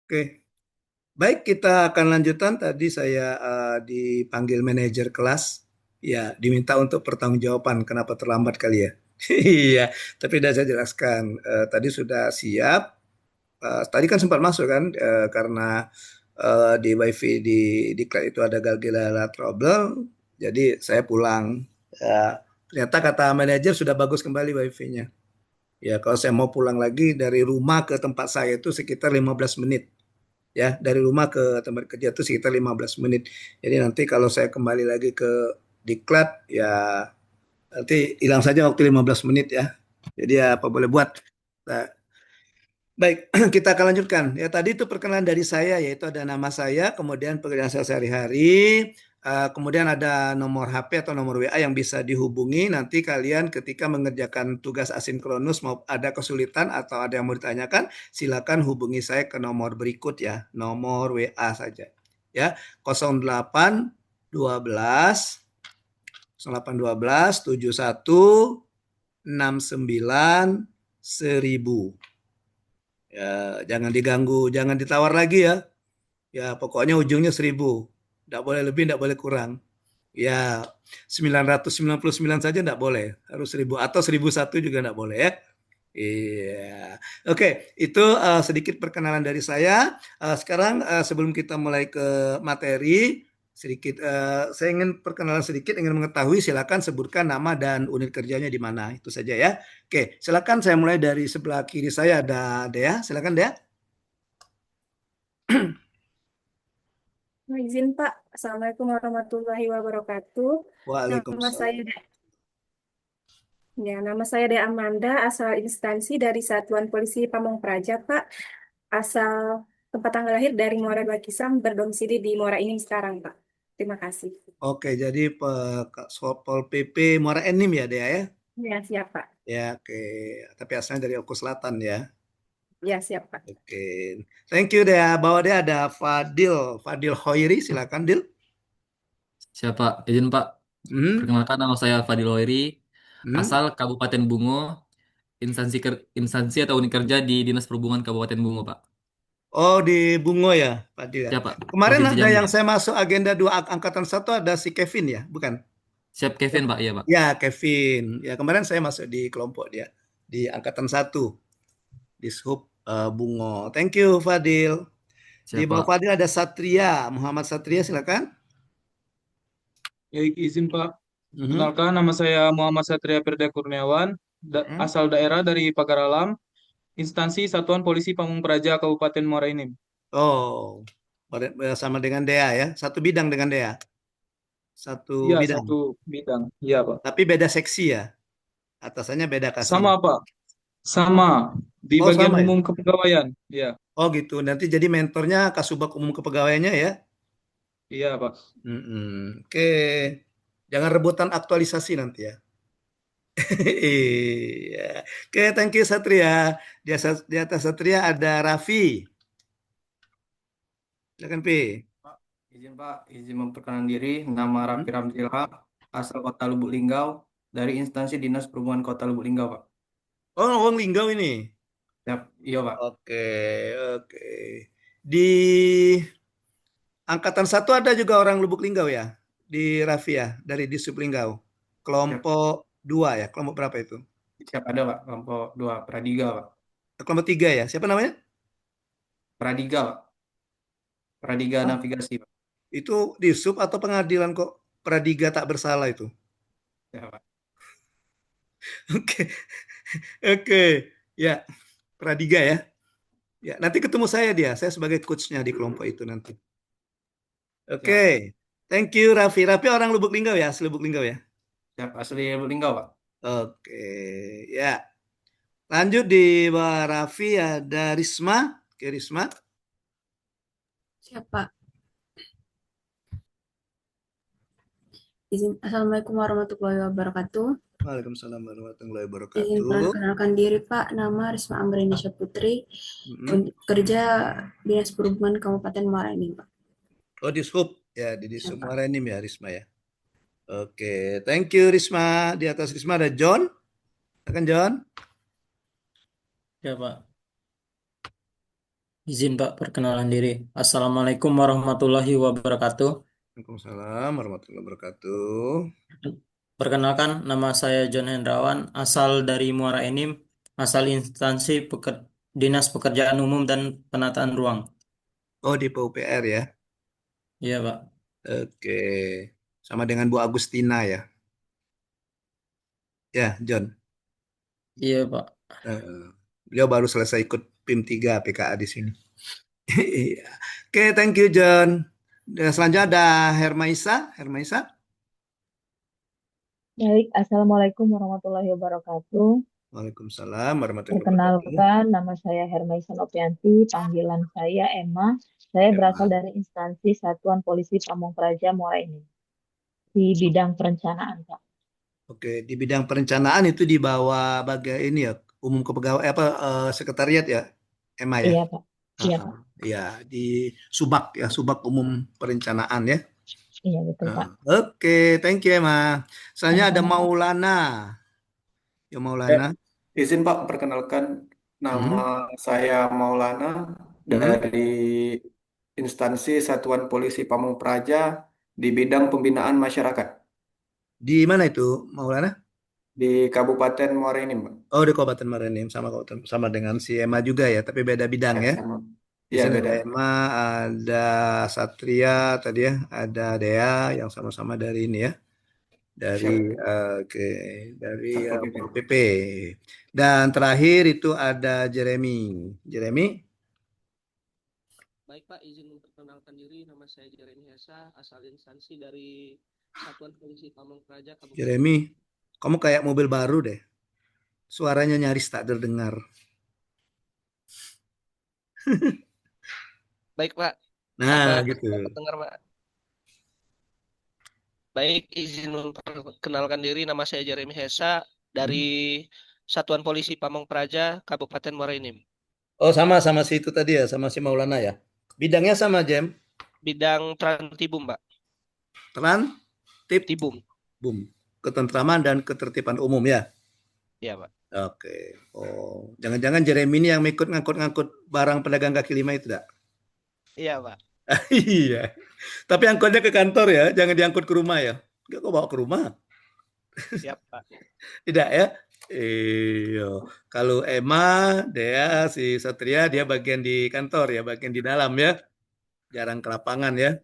Oke, baik kita akan lanjutkan. Tadi saya dipanggil manajer kelas, ya diminta untuk pertanggungjawaban kenapa terlambat kali ya. Iya, tapi sudah saya jelaskan. Tadi sudah siap. Tadi kan sempat masuk kan karena di wifi di cloud itu ada gala trouble, jadi saya pulang. Ternyata kata manajer sudah bagus kembali wifi-nya. Ya, kalau saya mau pulang lagi dari rumah ke tempat saya itu sekitar 15 menit. Ya, dari rumah ke tempat kerja itu sekitar 15 menit. Jadi nanti kalau saya kembali lagi ke diklat, ya nanti hilang saja waktu 15 menit ya. Jadi ya apa boleh buat. Nah, baik, kita akan lanjutkan. Ya, tadi itu perkenalan dari saya, yaitu ada nama saya, kemudian pekerjaan saya sehari-hari, kemudian ada nomor HP atau nomor WA yang bisa dihubungi. Nanti kalian ketika mengerjakan tugas asinkronus mau ada kesulitan atau ada yang mau ditanyakan, silakan hubungi saya ke nomor berikut ya, nomor WA saja. Ya, 0812 0812 71 69 1000. Ya, jangan diganggu, jangan ditawar lagi ya. Ya, pokoknya ujungnya 1000. Tidak boleh lebih, tidak boleh kurang. Ya, 999 saja tidak boleh. Harus 1000 atau 1001 juga tidak boleh ya. Iya. Oke, itu sedikit perkenalan dari saya. Sekarang sebelum kita mulai ke materi, sedikit saya ingin perkenalan sedikit, ingin mengetahui, silakan sebutkan nama dan unit kerjanya di mana. Itu saja ya. Oke, silakan saya mulai dari sebelah kiri saya ada Dea. Silakan Dea. Izin Pak, Assalamualaikum warahmatullahi wabarakatuh. Nama Waalaikumsalam. saya, nama saya Dea Amanda, asal instansi dari Satuan Polisi Pamong Praja, Pak. Asal tempat tanggal lahir dari Muara Bakisam, berdomisili di Muara Enim sekarang, Pak. Terima kasih. Oke, jadi Satpol PP Muara Enim ya Dea ya? Ya, siap, Pak. Ya, oke. Tapi asalnya dari Oku Selatan ya. Ya, siap, Pak. Oke. Thank you Dea. Bawa dia ada Fadil Hoiri, silakan Dil. Siapa? Izin Pak. Hmm. Perkenalkan nama saya Fadil Hoiri, Hmm. asal Kabupaten Bungo, instansi atau unit kerja di Dinas Perhubungan Kabupaten Bungo, Pak. Oh, di Bungo ya, Fadil ya. Siapa? Kemarin Provinsi ada Jambi. yang saya masuk agenda dua angkatan satu ada si Kevin ya, bukan? Siap Kevin, Pak. Iya, Pak. Ya, Kevin. Ya, kemarin saya masuk di kelompok dia di angkatan satu di Sub Bungo. Thank you Fadil. Di bawah Siapa? Fadil ada Satria, Muhammad Satria silakan. Ya, izin Pak. Mhm. Kenalkan, nama saya Muhammad Satria Firda Kurniawan, Mhm. asal daerah dari Pagar Alam, instansi Satuan Polisi Pamung Praja Kabupaten Muara Enim. Oh, sama dengan Dea ya, satu bidang dengan Dea, satu Iya, bidang. satu bidang. Iya, Pak. Tapi beda seksi ya, atasannya beda kasih. Sama, Pak. Sama. Di Oh bagian sama ya. umum kepegawaian. Iya, Oh gitu. Nanti jadi mentornya Kasubag Umum Kepegawaiannya ya. iya, Pak. Mm-mm. Oke, jangan rebutan aktualisasi nanti ya. Iya. Oke, thank you Satria. Di atas Satria ada Raffi. Silakan Pi. Pak, izin Pak, izin memperkenalkan diri. Nama Hmm? Raffi Ramzilha, asal Kota Lubuk Linggau, dari instansi Dinas Perhubungan Kota Lubuk Linggau, Pak. Oh, Wong Linggau ini. Siap, iya Pak. Oke, oke. Di angkatan satu ada juga orang Lubuk Linggau ya, di Rafia dari Disub Linggau. Siap, Kelompok dua ya, kelompok berapa itu? siap ada Pak. Kelompok 2, Pradiga, Pak. Kelompok tiga ya, siapa namanya? Pradiga, Pak. Pradiga Hah? Navigasi, Pak. Itu Disub atau pengadilan kok Pradiga tak bersalah itu? Ya, Pak. Oke, oke, ya Pradiga ya. Ya, nanti ketemu saya dia, saya sebagai coachnya di kelompok itu nanti. Oke, Siap, thank you Raffi. Raffi orang Lubuk Linggau ya, asli Lubuk Linggau ya. siap. Asli Lubuk Linggau, Pak. Oke, ya. Lanjut di bawah Raffi ada Risma. Oke, Risma. Siapa? Assalamualaikum warahmatullahi wabarakatuh. Waalaikumsalam warahmatullahi Izin wabarakatuh. perkenalkan diri Pak, nama Risma Anggranisya Putri, Mm-mm. kerja Dinas Perhubungan Kabupaten Muara Enim, Pak. Oh, di Sub. Ya, di Sub Siapa? Muaraenim ya, Risma ya. Oke, thank you Risma. Di atas Risma ada John. Silakan John. Ya, Pak. Izin Pak, perkenalan diri. Assalamualaikum warahmatullahi wabarakatuh. Waalaikumsalam warahmatullahi wabarakatuh. Perkenalkan, nama saya John Hendrawan, asal dari Muara Enim, asal instansi Dinas Pekerjaan Umum dan Penataan Ruang. Oh, di PUPR ya. Iya Pak. Oke. Sama dengan Bu Agustina ya. Ya, John. Iya Pak. Eh, beliau baru selesai ikut PIM 3 PKA di sini. Iya. Oke, thank you John. Dan selanjutnya ada Hermaisa. Hermaisa. Baik, Assalamualaikum warahmatullahi wabarakatuh. Waalaikumsalam warahmatullahi wabarakatuh. Perkenalkan, nama saya Hermaisa Nopianti, panggilan saya Emma. Saya Ya, berasal Ma. dari instansi Satuan Polisi Pamung Praja Muara Enim di bidang perencanaan, Pak. Oke, di bidang perencanaan itu di bawah bagian ini ya, umum kepegawaian apa sekretariat ya, Emma ya. Iya, Pak. Ah, Iya, ah. Pak. Ya, di Subak ya, Subak Umum Perencanaan ya. Iya, betul, Ah, Pak. oke, thank you Emma. Selanjutnya ada Sama-sama, Pak. Maulana. Ya Ya, Maulana. izin Pak, perkenalkan nama Hmm, saya Maulana hmm. dari instansi Satuan Polisi Pamung Praja di bidang pembinaan masyarakat Di mana itu Maulana? di Kabupaten Muara Enim, Pak. Oh, di Kabupaten Marinir sama dengan si Emma juga ya, tapi beda bidang Ya, ya. sama. Di Ya, sini ada beda. Emma, ada Satria tadi ya, ada Dea yang sama-sama dari ini ya, dari Siap. oke, dari Satpol PP. Pol PP. Dan terakhir itu ada Jeremy. Jeremy, Baik Pak, izin memperkenalkan diri. Nama saya Jeremy Hesa, asal instansi dari Satuan Polisi Pamung Praja Kabupaten. Jeremy, kamu kayak mobil baru deh. Suaranya nyaris tak terdengar. Baik Pak, Nah, apa gitu. dapat dengar Pak? Baik, izin memperkenalkan diri. Nama saya Jeremy Hesa dari Hmm. Satuan Polisi Pamung Praja Kabupaten Muara Enim. Oh, sama si itu tadi ya, sama si Maulana ya. Bidangnya sama, Jem. Bidang Trantibum Pak. Tip, Tibum. boom. Ketentraman dan ketertiban umum ya. Ya Pak. Oke. Oh, jangan-jangan Jeremy ini yang ikut ngangkut-ngangkut barang pedagang kaki lima itu enggak? Iya Pak. Iya. Tapi angkutnya ke kantor ya, jangan diangkut ke rumah ya. Enggak kok bawa ke rumah. Siap Pak. Tidak ya? Iya. Kalau Emma, Dea, si Satria dia bagian di kantor ya, bagian di dalam ya. Jarang ke lapangan ya.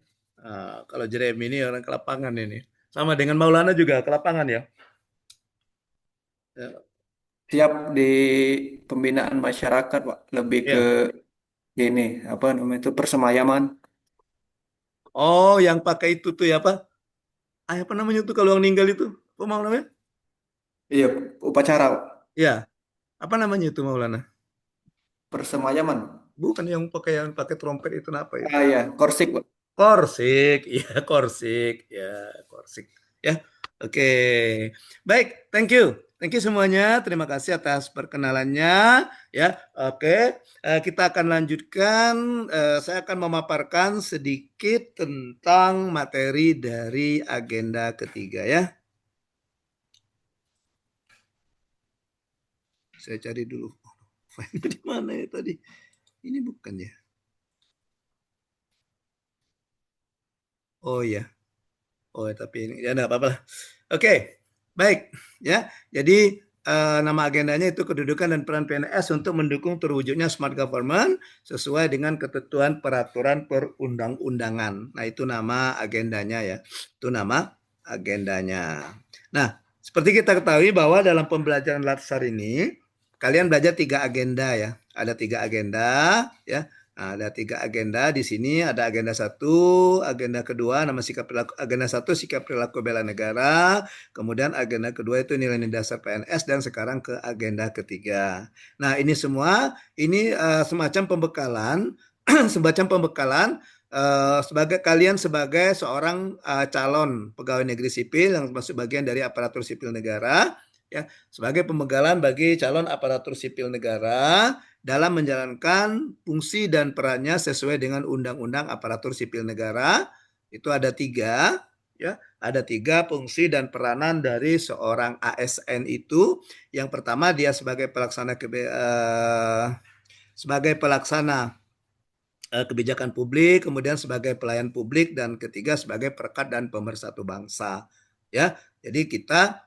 Kalau Jeremy ini orang ke lapangan ini. Sama dengan Maulana juga ke lapangan ya. Ya. Siap di pembinaan masyarakat, Pak. Lebih ke Ya. ini, apa namanya itu, persemayaman. Oh, yang pakai itu tuh ya apa? Apa namanya tuh kalau yang meninggal itu? Apa mau namanya? Iya, upacara, Pak. Ya, apa namanya itu Maulana? Persemayaman. Bukan yang pakai trompet itu apa itu? Ah ya, korsik, Pak. Korsik, ya korsik, ya korsik. Ya, oke. Baik, thank you semuanya. Terima kasih atas perkenalannya. Ya, oke. Kita akan lanjutkan. Saya akan memaparkan sedikit tentang materi dari agenda ketiga ya. Saya cari dulu. Filenya di mana ya tadi? Ini bukan ya? Oh ya. Oh, tapi ini ya enggak apa-apa lah. Oke, baik ya. Jadi nama agendanya itu kedudukan dan peran PNS untuk mendukung terwujudnya smart government sesuai dengan ketentuan peraturan perundang-undangan. Nah, itu nama agendanya ya. Itu nama agendanya. Nah, seperti kita ketahui bahwa dalam pembelajaran dasar ini kalian belajar 3 agenda ya. Ada 3 agenda ya. Nah, ada 3 agenda di sini. Ada agenda 1, agenda kedua nama sikap perilaku, agenda 1 sikap perilaku bela negara, kemudian agenda kedua itu nilai-nilai dasar PNS, dan sekarang ke agenda ketiga. Nah, ini semua ini semacam pembekalan, semacam pembekalan sebagai kalian sebagai seorang calon pegawai negeri sipil yang masuk bagian dari aparatur sipil negara ya, sebagai pembekalan bagi calon aparatur sipil negara dalam menjalankan fungsi dan perannya sesuai dengan Undang-Undang Aparatur Sipil Negara. Itu ada 3 ya, ada 3 fungsi dan peranan dari seorang ASN itu. Yang pertama dia sebagai pelaksana kebijakan publik, kemudian sebagai pelayan publik, dan ketiga sebagai perekat dan pemersatu bangsa. Ya, jadi kita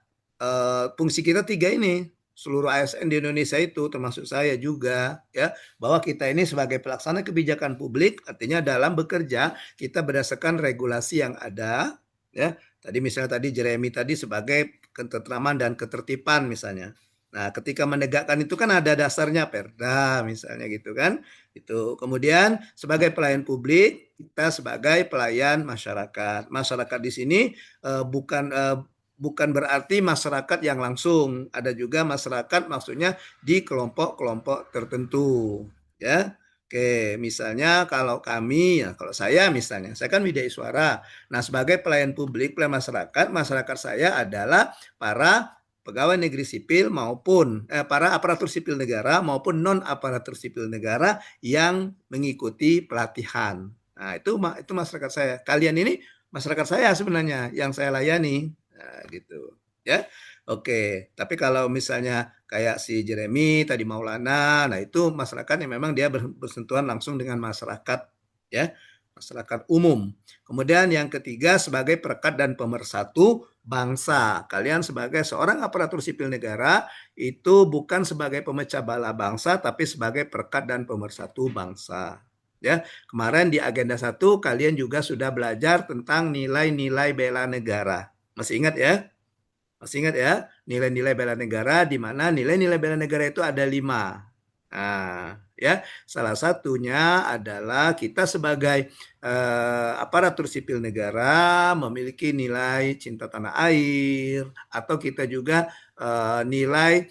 fungsi kita tiga ini, seluruh ASN di Indonesia itu termasuk saya juga, ya, bahwa kita ini sebagai pelaksana kebijakan publik, artinya dalam bekerja kita berdasarkan regulasi yang ada, ya. Tadi misalnya Jeremy tadi sebagai ketentraman dan ketertiban misalnya. Nah, ketika menegakkan itu kan ada dasarnya Perda misalnya gitu kan. Itu. Kemudian sebagai pelayan publik, kita sebagai pelayan masyarakat. Masyarakat di sini bukan berarti masyarakat yang langsung, ada juga masyarakat maksudnya di kelompok-kelompok tertentu, ya. Oke, misalnya kalau kami, ya kalau saya misalnya, saya kan Widya Iswara. Nah, sebagai pelayan publik, pelayan masyarakat, masyarakat saya adalah para pegawai negeri sipil maupun para aparatur sipil negara maupun non aparatur sipil negara yang mengikuti pelatihan. Nah, itu masyarakat saya. Kalian ini masyarakat saya sebenarnya yang saya layani. Nah, gitu. Ya. Oke, tapi kalau misalnya kayak si Jeremy tadi Maulana, nah itu masyarakat yang memang dia bersentuhan langsung dengan masyarakat, ya, masyarakat umum. Kemudian yang ketiga sebagai perekat dan pemersatu bangsa. Kalian sebagai seorang aparatur sipil negara itu bukan sebagai pemecah belah bangsa, tapi sebagai perekat dan pemersatu bangsa. Ya, kemarin di agenda 1 kalian juga sudah belajar tentang nilai-nilai bela negara. Masih ingat ya? Masih ingat ya? Nilai-nilai bela negara, di mana nilai-nilai bela negara itu ada 5. Nah, ya, salah satunya adalah kita sebagai aparatur sipil negara memiliki nilai cinta tanah air, atau kita juga nilai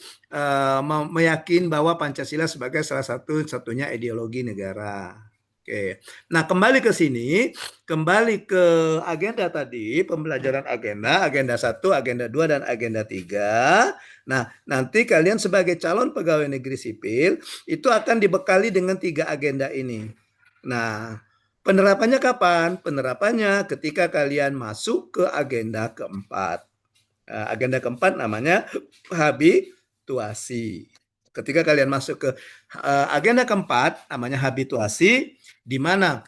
meyakini bahwa Pancasila sebagai salah satunya ideologi negara. Oke. Nah, kembali ke sini, kembali ke agenda tadi, pembelajaran agenda 1, agenda 2, dan agenda 3. Nah, nanti kalian sebagai calon pegawai negeri sipil itu akan dibekali dengan 3 agenda ini. Nah, penerapannya kapan? Penerapannya ketika kalian masuk ke agenda keempat. Agenda keempat namanya habituasi. Ketika kalian masuk ke agenda keempat namanya habituasi, di mana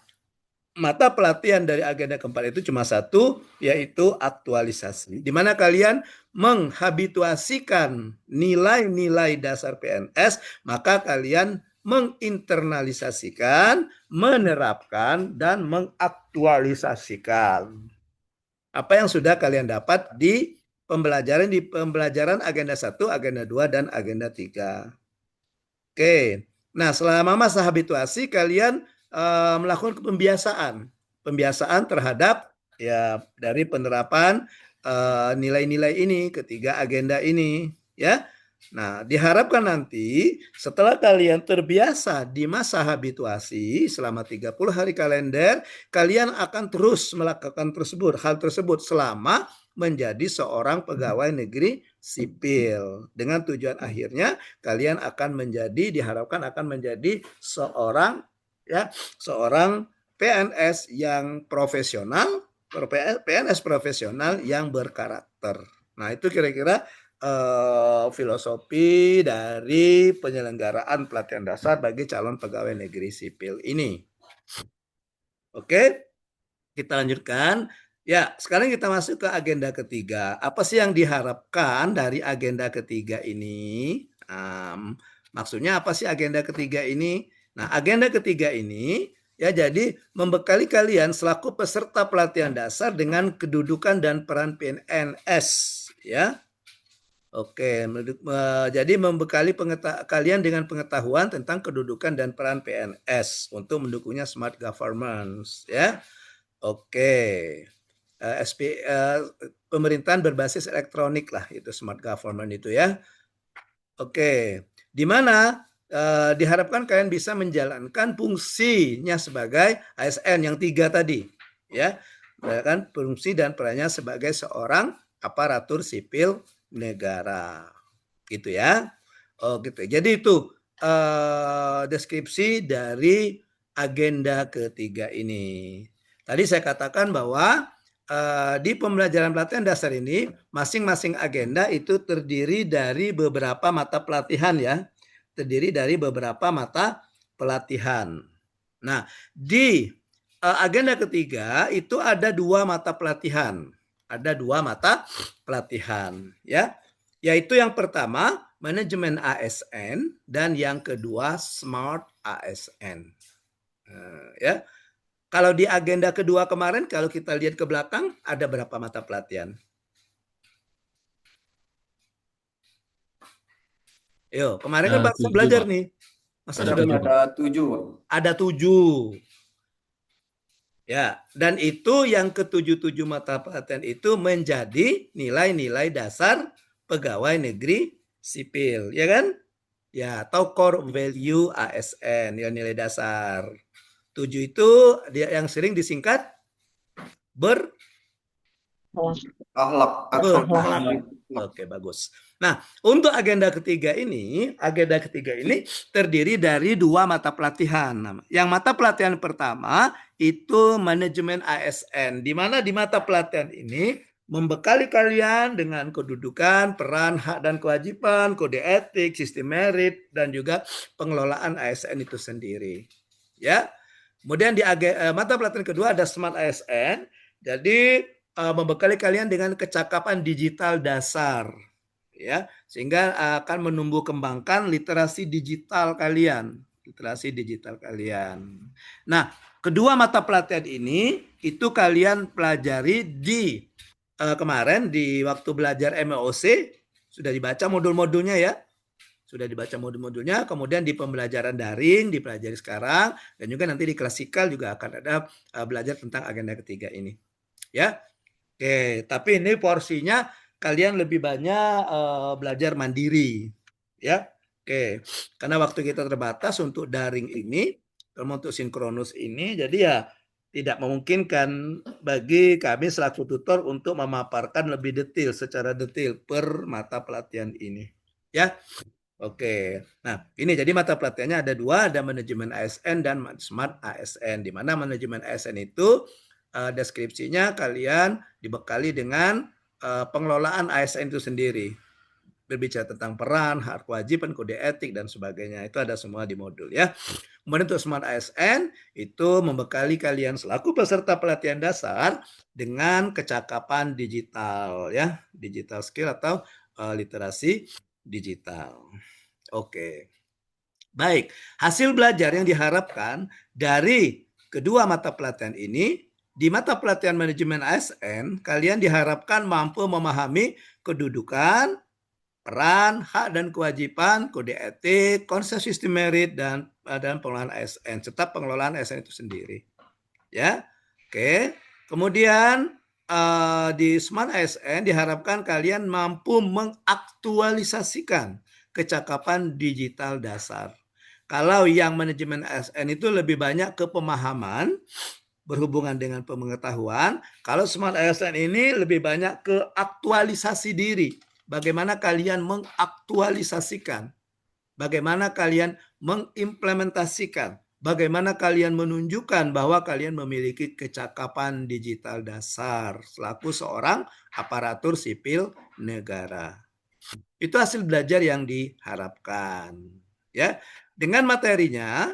mata pelatihan dari agenda keempat itu cuma satu, yaitu aktualisasi. Di mana kalian menghabituasikan nilai-nilai dasar PNS, maka kalian menginternalisasikan, menerapkan, dan mengaktualisasikan apa yang sudah kalian dapat di pembelajaran agenda 1, agenda 2, dan agenda 3. Oke. Nah, selama masa habituasi kalian melakukan pembiasaan terhadap ya dari penerapan nilai-nilai ini, ketiga agenda ini, ya. Nah, diharapkan nanti setelah kalian terbiasa di masa habituasi selama 30 hari kalender, kalian akan terus melakukan hal tersebut selama menjadi seorang pegawai negeri sipil. Dengan tujuan akhirnya kalian diharapkan akan menjadi seorang PNS yang profesional, PNS profesional yang berkarakter. Nah, itu kira-kira filosofi dari penyelenggaraan pelatihan dasar bagi calon pegawai negeri sipil ini. Oke, kita lanjutkan. Ya, sekarang kita masuk ke agenda ketiga. Apa sih yang diharapkan dari agenda ketiga ini? Maksudnya apa sih agenda ketiga ini? Nah, agenda ketiga ini ya jadi membekali kalian selaku peserta pelatihan dasar dengan kedudukan dan peran PNS, ya. Oke, jadi membekali kalian dengan pengetahuan tentang kedudukan dan peran PNS untuk mendukungnya smart governance, ya. Oke. Pemerintahan berbasis elektronik lah itu smart government itu ya. Oke, di mana diharapkan kalian bisa menjalankan fungsinya sebagai ASN yang 3 tadi, ya, kan fungsi dan perannya sebagai seorang aparatur sipil negara, gitu ya. Oh gitu. Jadi itu deskripsi dari agenda ketiga ini. Tadi saya katakan bahwa di pembelajaran pelatihan dasar ini masing-masing agenda itu terdiri dari beberapa mata pelatihan ya. Terdiri dari beberapa mata pelatihan. Nah, di agenda ketiga itu ada 2 mata pelatihan. Ada 2 mata pelatihan, ya. Yaitu yang pertama manajemen ASN dan yang kedua Smart ASN. Ya. Kalau di agenda kedua kemarin, kalau kita lihat ke belakang, ada berapa mata pelatihan? Yo, kemarin kan baru 7, belajar Pak. nih. Masa Ada sudah 7, Pak. Ada 7. ada 7. Ya, dan itu yang ke-7 mata pelatihan itu menjadi nilai-nilai dasar pegawai negeri sipil, ya kan? Ya, atau core value ASN, ya nilai dasar. 7 itu dia yang sering disingkat ber Akhlak atau berakhlak. Oke, bagus. Nah, untuk agenda ketiga ini terdiri dari 2 mata pelatihan. Yang mata pelatihan pertama itu manajemen ASN, di mana di mata pelatihan ini membekali kalian dengan kedudukan, peran, hak dan kewajiban, kode etik, sistem merit, dan juga pengelolaan ASN itu sendiri. Ya. Kemudian di mata pelatihan kedua ada Smart ASN. Jadi membekali kalian dengan kecakapan digital dasar, ya, sehingga akan menumbuh kembangkan literasi digital kalian. Nah, kedua mata pelatihan ini itu kalian pelajari di kemarin di waktu belajar MOC sudah dibaca modul-modulnya, ya. Sudah dibaca modul-modulnya, kemudian di pembelajaran daring dipelajari sekarang, dan juga nanti di klasikal juga akan ada belajar tentang agenda ketiga ini, ya. Oke, tapi ini porsinya kalian lebih banyak belajar mandiri, ya. Oke, karena waktu kita terbatas untuk daring ini, kalau untuk sinkronus ini, jadi ya tidak memungkinkan bagi kami selaku tutor untuk memaparkan lebih detail, secara detail per mata pelatihan ini, ya. Oke, nah ini jadi mata pelatihannya ada 2, ada manajemen ASN dan Smart ASN, di mana manajemen ASN itu deskripsinya kalian dibekali dengan pengelolaan ASN itu sendiri, berbicara tentang peran, hak, kewajiban, kode etik dan sebagainya, itu ada semua di modul, ya. Kemudian untuk Smart ASN itu membekali kalian selaku peserta pelatihan dasar dengan kecakapan digital, ya, digital skill atau literasi digital. Oke. Baik, hasil belajar yang diharapkan dari kedua mata pelatihan ini, di mata pelatihan manajemen ASN, kalian diharapkan mampu memahami kedudukan, peran, hak dan kewajiban, kode etik, konsep sistem merit dan pengelolaan ASN serta pengelolaan ASN itu sendiri. Ya. Oke. Kemudian di Smart ASN diharapkan kalian mampu mengaktualisasikan kecakapan digital dasar. Kalau yang manajemen ASN itu lebih banyak ke pemahaman berhubungan dengan pengetahuan, kalau Smart ASN ini lebih banyak ke aktualisasi diri. Bagaimana kalian mengaktualisasikan, bagaimana kalian mengimplementasikan, bagaimana kalian menunjukkan bahwa kalian memiliki kecakapan digital dasar selaku seorang aparatur sipil negara. Itu hasil belajar yang diharapkan, ya. Dengan materinya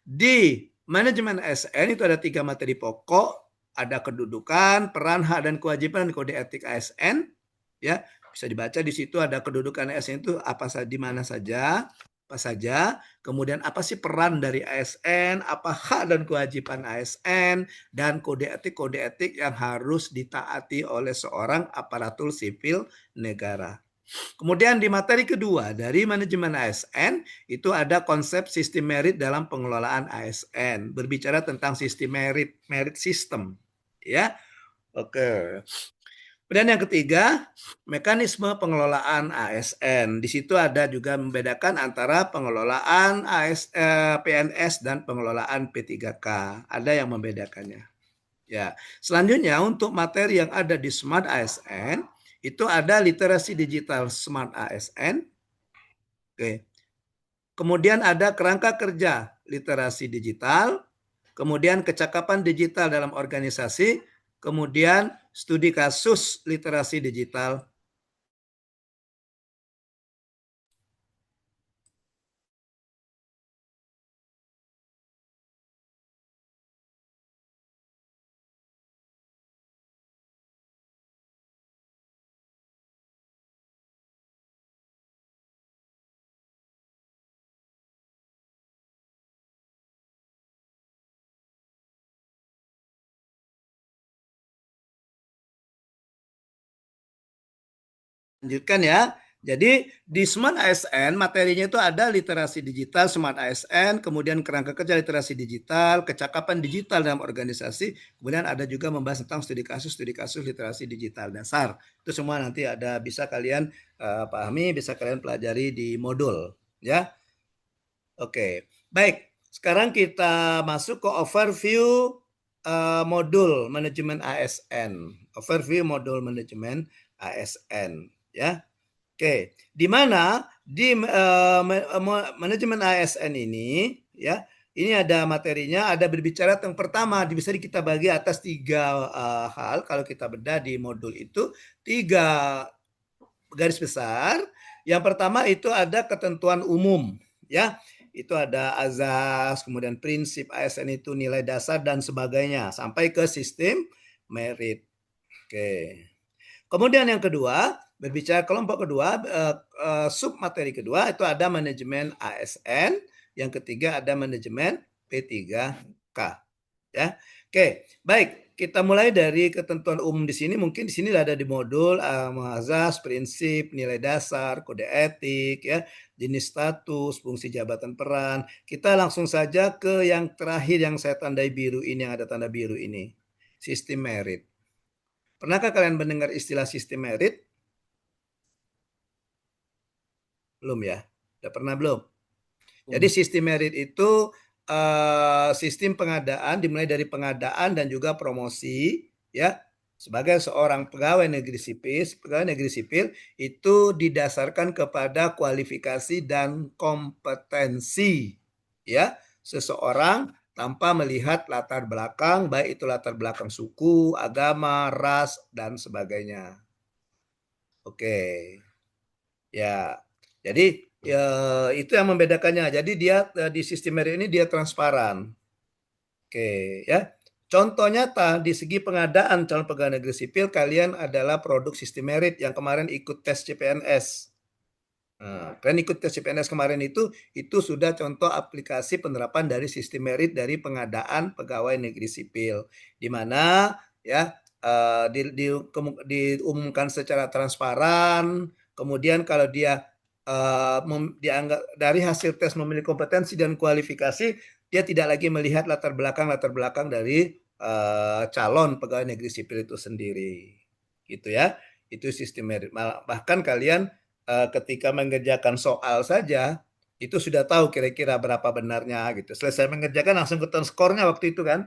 di manajemen ASN itu ada 3 materi pokok, ada kedudukan, peran, hak dan kewajiban, dan kode etik ASN, ya. Bisa dibaca di situ ada kedudukan ASN itu apa saja, di mana saja, apa saja, kemudian apa sih peran dari ASN, apa hak dan kewajiban ASN, dan kode etik yang harus ditaati oleh seorang aparatur sipil negara. Kemudian di materi kedua dari manajemen ASN itu ada konsep sistem merit dalam pengelolaan ASN, berbicara tentang sistem merit system, ya. Oke. Kemudian yang ketiga, mekanisme pengelolaan ASN. Di situ ada juga membedakan antara pengelolaan PNS dan pengelolaan P3K. Ada yang membedakannya. Ya. Selanjutnya untuk materi yang ada di Smart ASN itu ada literasi digital Smart ASN. Oke. Kemudian ada kerangka kerja literasi digital, kemudian kecakapan digital dalam organisasi, kemudian studi kasus literasi digital Lanjutkan ya. Jadi di Smart ASN materinya itu ada literasi digital Smart ASN, kemudian kerangka kerja literasi digital, kecakapan digital dalam organisasi, kemudian ada juga membahas tentang studi kasus literasi digital dasar. Itu semua nanti ada bisa kalian pahami, bisa kalian pelajari di modul ya. Oke. Baik, sekarang kita masuk ke overview modul manajemen ASN. Overview modul manajemen ASN ya. Oke, di mana di manajemen ASN ini ya, ini ada materinya, ada berbicara tentang pertama bisa kita bagi atas 3 hal kalau kita bedah di modul itu 3 garis besar. Yang pertama itu ada ketentuan umum ya. Itu ada azas, kemudian prinsip ASN itu nilai dasar dan sebagainya sampai ke sistem merit. Oke. Kemudian yang kedua, berbicara kelompok kedua, sub materi kedua itu ada manajemen ASN, yang ketiga ada manajemen P3K. Ya. Oke, baik. Kita mulai dari ketentuan umum di sini. Mungkin di sini ada di modul azas, prinsip, nilai dasar, kode etik, ya, jenis status, fungsi jabatan peran. Kita langsung saja ke yang terakhir yang saya tandai biru ini, yang ada tanda biru ini. Sistem merit. Pernahkah kalian mendengar istilah sistem merit? Belum ya? Udah pernah belum? Jadi sistem merit itu sistem pengadaan dimulai dari pengadaan dan juga promosi ya. Sebagai seorang pegawai negeri sipil itu didasarkan kepada kualifikasi dan kompetensi ya seseorang tanpa melihat latar belakang, baik itu latar belakang suku, agama, ras, dan sebagainya. Oke. Ya, jadi itu yang membedakannya. Jadi dia di sistem merit ini dia transparan. Oke, ya. Contoh nyata di segi pengadaan calon pegawai negeri sipil kalian adalah produk sistem merit yang kemarin ikut tes CPNS. Nah, kalian ikut tes CPNS kemarin itu sudah contoh aplikasi penerapan dari sistem merit dari pengadaan pegawai negeri sipil, di mana ya diumumkan secara transparan. Kemudian kalau dia dianggap dari hasil tes memiliki kompetensi dan kualifikasi, dia tidak lagi melihat latar belakang dari calon pegawai negeri sipil itu sendiri, gitu ya. Itu sistem merit. Bahkan kalian ketika mengerjakan soal saja itu sudah tahu kira-kira berapa benarnya gitu. Selesai mengerjakan langsung ketemu skornya waktu itu kan.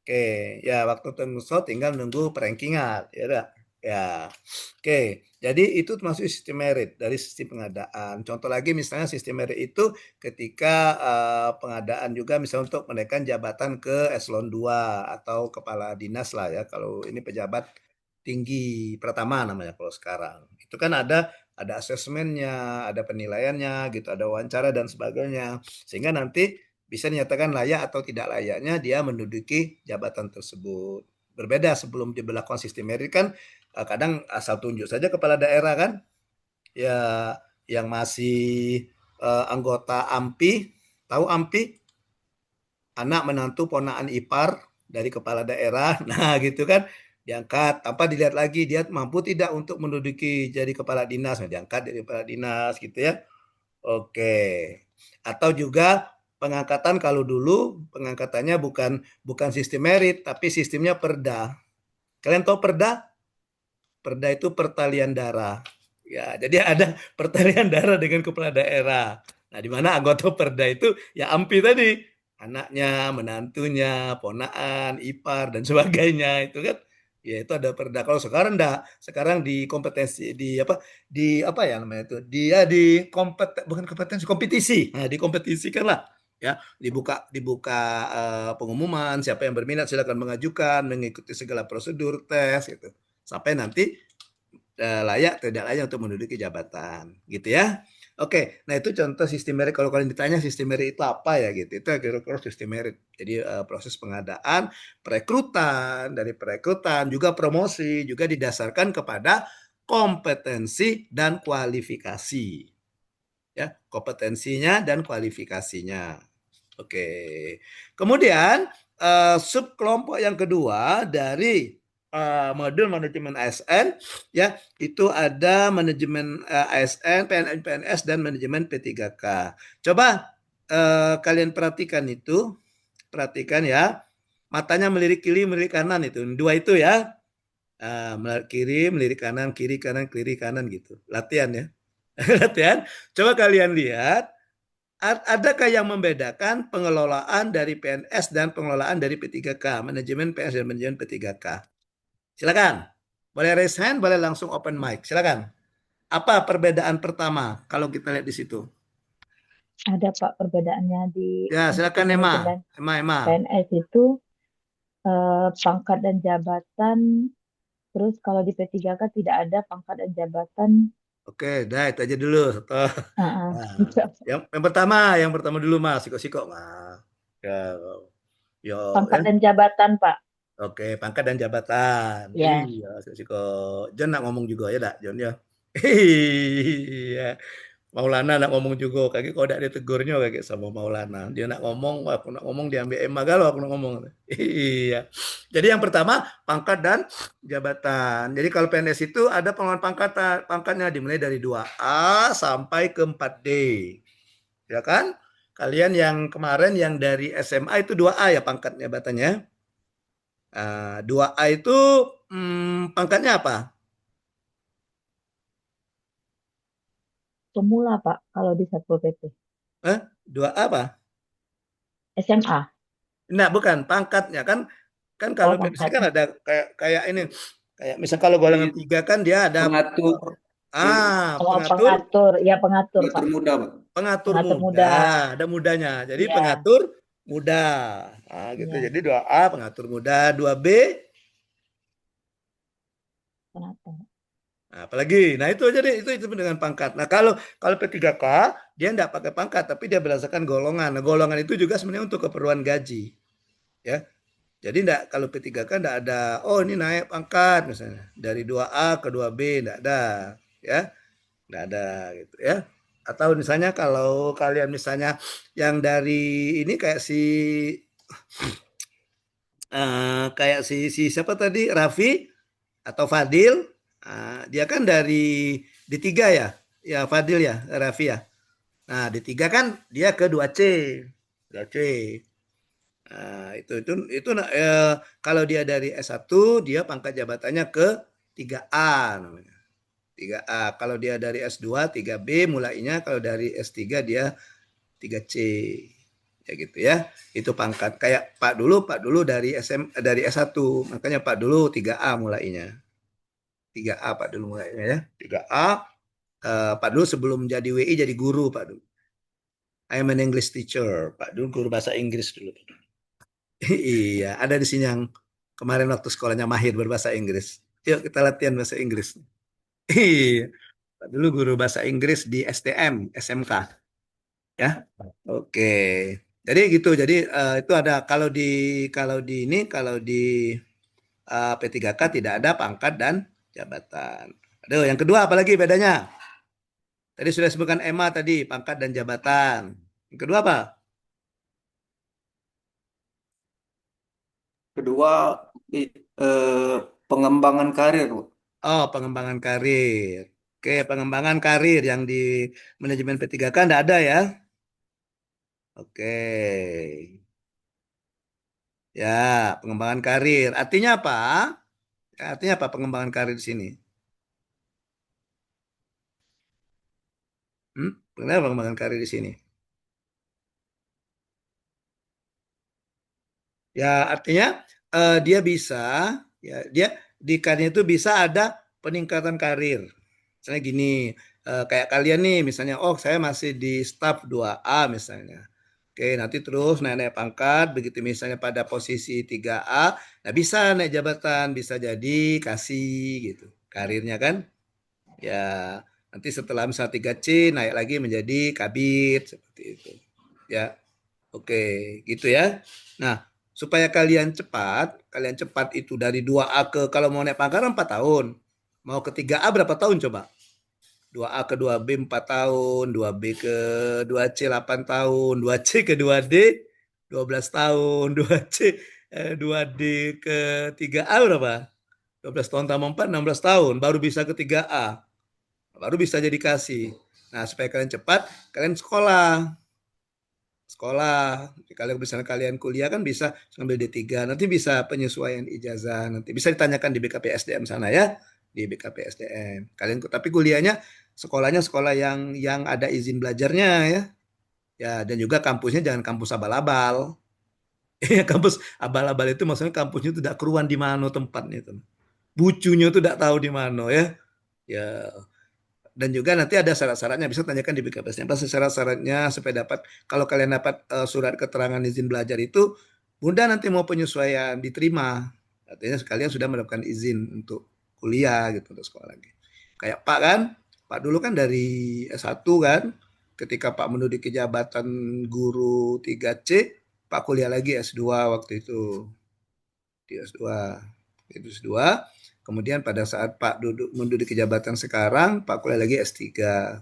Oke, ya waktu ketemu skor tinggal nunggu perankingan, ya udah. Ya. Oke, jadi itu termasuk sistem merit dari sistem pengadaan. Contoh lagi misalnya sistem merit itu ketika pengadaan juga misalnya untuk menaikkan jabatan ke eselon 2 atau kepala dinas lah ya. Kalau ini pejabat tinggi pertama namanya kalau sekarang. Itu kan ada asesmennya, ada penilaiannya gitu, ada wawancara dan sebagainya. Sehingga nanti bisa dinyatakan layak atau tidak layaknya dia menduduki jabatan tersebut. Berbeda sebelum diberlakukan sistem merit kan kadang asal tunjuk saja kepala daerah kan. Ya yang masih anggota AMPI, tahu AMPI? Anak menantu ponakan ipar dari kepala daerah. Nah, gitu kan. Diangkat tanpa dilihat lagi dia mampu tidak untuk menduduki jadi kepala dinas, nah, diangkat dari kepala dinas gitu ya. Oke. Atau juga pengangkatan kalau dulu pengangkatannya bukan sistem merit tapi sistemnya perda. Kalian tahu perda? Perda itu pertalian darah. Ya, jadi ada pertalian darah dengan kepala daerah. Nah, di mana anggota perda itu ya AMPI tadi, anaknya, menantunya, ponaan, ipar dan sebagainya itu kan. Ya itu ada perda. Kalau sekarang enggak, sekarang di kompetensi di apa ya namanya itu? Dia di bukan kompetensi, kompetisi. Nah, dikompetisikan lah ya, dibuka pengumuman siapa yang berminat silakan mengajukan, mengikuti segala prosedur tes gitu. Sampai nanti layak tidak layak untuk menduduki jabatan gitu ya. Oke, nah itu contoh sistem merit. Kalau kalian ditanya sistem merit itu apa ya gitu, itu kira-kira sistem merit. Jadi proses pengadaan, dari perekrutan juga promosi juga didasarkan kepada kompetensi dan kualifikasi. Ya, kompetensinya dan kualifikasinya. Oke. Kemudian subkelompok yang kedua dari modul manajemen ASN, ya itu ada manajemen ASN, PNS dan manajemen P3K. Coba kalian perhatikan itu, perhatikan ya, matanya melirik kiri, melirik kanan itu, dua itu ya. Melirik kiri, melirik kanan, kiri kanan, kiri kanan gitu. Latihan ya. Latihan. Coba kalian lihat, adakah yang membedakan pengelolaan dari PNS dan pengelolaan dari P3K, manajemen PNS dan manajemen P3K? Silakan. Boleh raise hand, boleh langsung open mic. Silakan. Apa perbedaan pertama kalau kita lihat di situ? Ada Pak perbedaannya di Ya, untuk di silakan Emma. manajemen Emma. PNS itu pangkat dan jabatan. Terus kalau di P3K tidak ada pangkat dan jabatan. Oke, dah itu aja dulu. Nah, yang pertama dulu Mas, siko-siko Mas. Ya, yo, Pangkat ya. dan jabatan Pak. Oke, pangkat dan jabatan. Ya. Iya, siko John nak ngomong juga ya, dak John ya. Iya. Maulana nak ngomong juga, kayak kok dia tegurnya kayak sama Maulana. Dia nak ngomong, aku nak ngomong diambil Emma galau aku nak ngomong. Iya. Jadi yang pertama pangkat dan jabatan. Jadi kalau PNS itu ada pengelolaan pangkatnya dimulai dari 2A sampai ke 4D. Ya kan? Kalian yang kemarin yang dari SMA itu 2A ya pangkat jabatannya. 2A itu pangkatnya apa? Pemula Pak kalau di Satpol PP. 2A apa? SMA. Nah, bukan pangkatnya kan kalau PNS Pangkat. kan ada kayak ini kayak misal kalau golongan 3 kan dia ada Pengatur, pengatur, ya pengatur Pak. pengatur muda, Pak. pengatur Pengatur muda, muda. ada mudanya. Jadi Ya. pengatur muda. Nah, gitu. Ya. Jadi 2A pengatur muda, 2B Pengatur. nah, apalagi. Nah, itu jadi itu dengan pangkat. Nah, kalau P3K dia enggak pakai pangkat tapi dia berdasarkan golongan. Nah, golongan itu juga sebenarnya untuk keperluan gaji. Ya. Jadi enggak kalau P3K enggak ada ini naik pangkat misalnya dari 2A ke 2B enggak ada ya. Enggak ada gitu ya. Atau misalnya kalau kalian misalnya yang dari ini kayak si siapa tadi Raffi atau Fadil, dia kan dari D3 ya. Ya Fadil ya, Raffi ya. Nah, D3 kan dia ke 2C. 2C. Nah, itu kalau dia dari S1 dia pangkat jabatannya ke 3A namanya. 3A. Kalau dia dari S2 3B mulainya, kalau dari S3 dia 3C. Ya gitu ya. Itu pangkat kayak Pak dulu dari dari S1, makanya Pak dulu 3A mulainya. 3A Pak dulu mulainya ya. 3A Pak dulu sebelum jadi WI jadi guru Pak dulu. I am an English teacher. Pak dulu guru bahasa Inggris dulu. Iya, ada di sini yang kemarin waktu sekolahnya mahir berbahasa Inggris. Yuk kita latihan bahasa Inggris. Iya, dulu guru bahasa Inggris di STM, SMK. Ya, oke. Jadi gitu. Jadi itu ada kalau di P3K tidak ada pangkat dan jabatan. Aduh, yang kedua apalagi bedanya? Tadi sudah sebutkan Emma tadi pangkat dan jabatan. Yang kedua apa? Kedua, pengembangan karir, Pak. Oh, pengembangan karir. Oke, pengembangan karir yang di manajemen P3K enggak ada ya? Oke. Ya, pengembangan karir. Artinya apa? Artinya apa pengembangan karir di sini? Kenapa pengembangan karir di sini? Ya, artinya dia bisa, ya dia di karirnya itu bisa ada peningkatan karir. Misalnya gini, kayak kalian nih, misalnya, oh saya masih di staf 2A misalnya. Oke, nanti terus naik-naik pangkat, begitu misalnya pada posisi 3A, nah bisa naik jabatan, bisa jadi kasih gitu. Karirnya kan, ya nanti setelah misalnya 3C naik lagi menjadi kabit, seperti itu. Ya, oke, gitu ya. Nah, supaya kalian cepat itu dari 2A ke kalau mau naik pangkat 4 tahun. Mau ke 3A berapa tahun coba? 2A ke 2B 4 tahun, 2B ke 2C 8 tahun, 2C ke 2D 12 tahun, 2D ke 3A berapa? 12 tahun tambah 4, 16 tahun, baru bisa ke 3A, baru bisa jadi kasih. Nah, supaya kalian cepat, kalian sekolah. Sekolah, kalau misalnya kalian kuliah kan bisa ngambil D3, nanti bisa penyesuaian ijazah, nanti bisa ditanyakan di BKP SDM sana ya, di BKP SDM. Kalian tapi kuliahnya sekolahnya sekolah yang ada izin belajarnya ya. Ya, dan juga kampusnya jangan kampus abal-abal. Ya, kampus abal-abal itu maksudnya kampusnya itu tidak keruan di mana tempatnya itu. Bucunya itu tidak tahu di mana ya. Ya, dan juga nanti ada syarat-syaratnya, bisa tanyakan di BKPS. Apa syarat-syaratnya supaya dapat, kalau kalian dapat surat keterangan izin belajar itu, Bunda nanti mau penyesuaian diterima. Artinya kalian sudah mendapatkan izin untuk kuliah gitu, untuk sekolah lagi. Kayak Pak kan, Pak dulu kan dari S1 kan, ketika Pak menduduki jabatan guru 3C, Pak kuliah lagi S2 waktu itu. Di S2. Itu S2. Kemudian pada saat Pak menduduki jabatan sekarang, Pak kuliah lagi S3.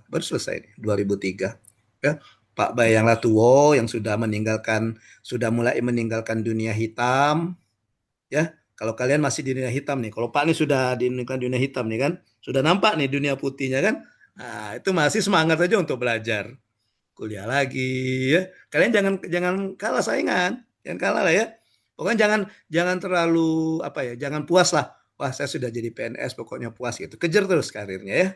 Baru selesai nih, 2003. Ya, Pak Bayang Latuwo yang sudah mulai meninggalkan dunia hitam. Ya, kalau kalian masih di dunia hitam nih, kalau Pak ini sudah meninggalkan dunia hitam nih kan, sudah nampak nih dunia putihnya kan. Nah, itu masih semangat aja untuk belajar. Kuliah lagi ya. Kalian jangan jangan kalah saingan, jangan kalah lah ya. Pokoknya jangan jangan terlalu apa ya, jangan puas lah. Wah, saya sudah jadi PNS, pokoknya puas gitu. Kejar terus karirnya ya.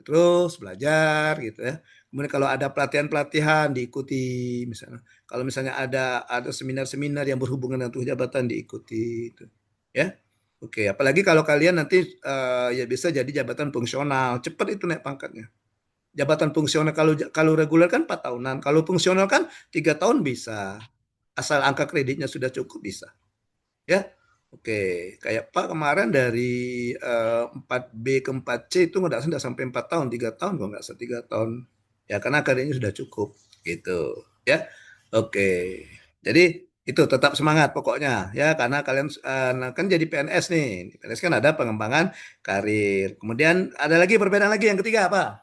Terus belajar gitu ya. Kemudian kalau ada pelatihan-pelatihan diikuti misalnya. Kalau misalnya ada seminar-seminar yang berhubungan dengan jabatan diikuti itu. Ya. Oke, apalagi kalau kalian nanti ya bisa jadi jabatan fungsional, cepat itu naik pangkatnya. Jabatan fungsional kalau reguler kan 4 tahunan, kalau fungsional kan 3 tahun bisa. Asal angka kreditnya sudah cukup bisa. Ya. Oke, kayak Pak kemarin dari 4B ke 4C itu nggak sampai 4 tahun, 3 tahun kok nggak 3 tahun. Ya karena kreditnya sudah cukup gitu. Ya. Oke. Jadi itu tetap semangat pokoknya ya karena kalian kan jadi PNS nih. PNS kan ada pengembangan karir. Kemudian ada lagi perbedaan lagi yang ketiga apa?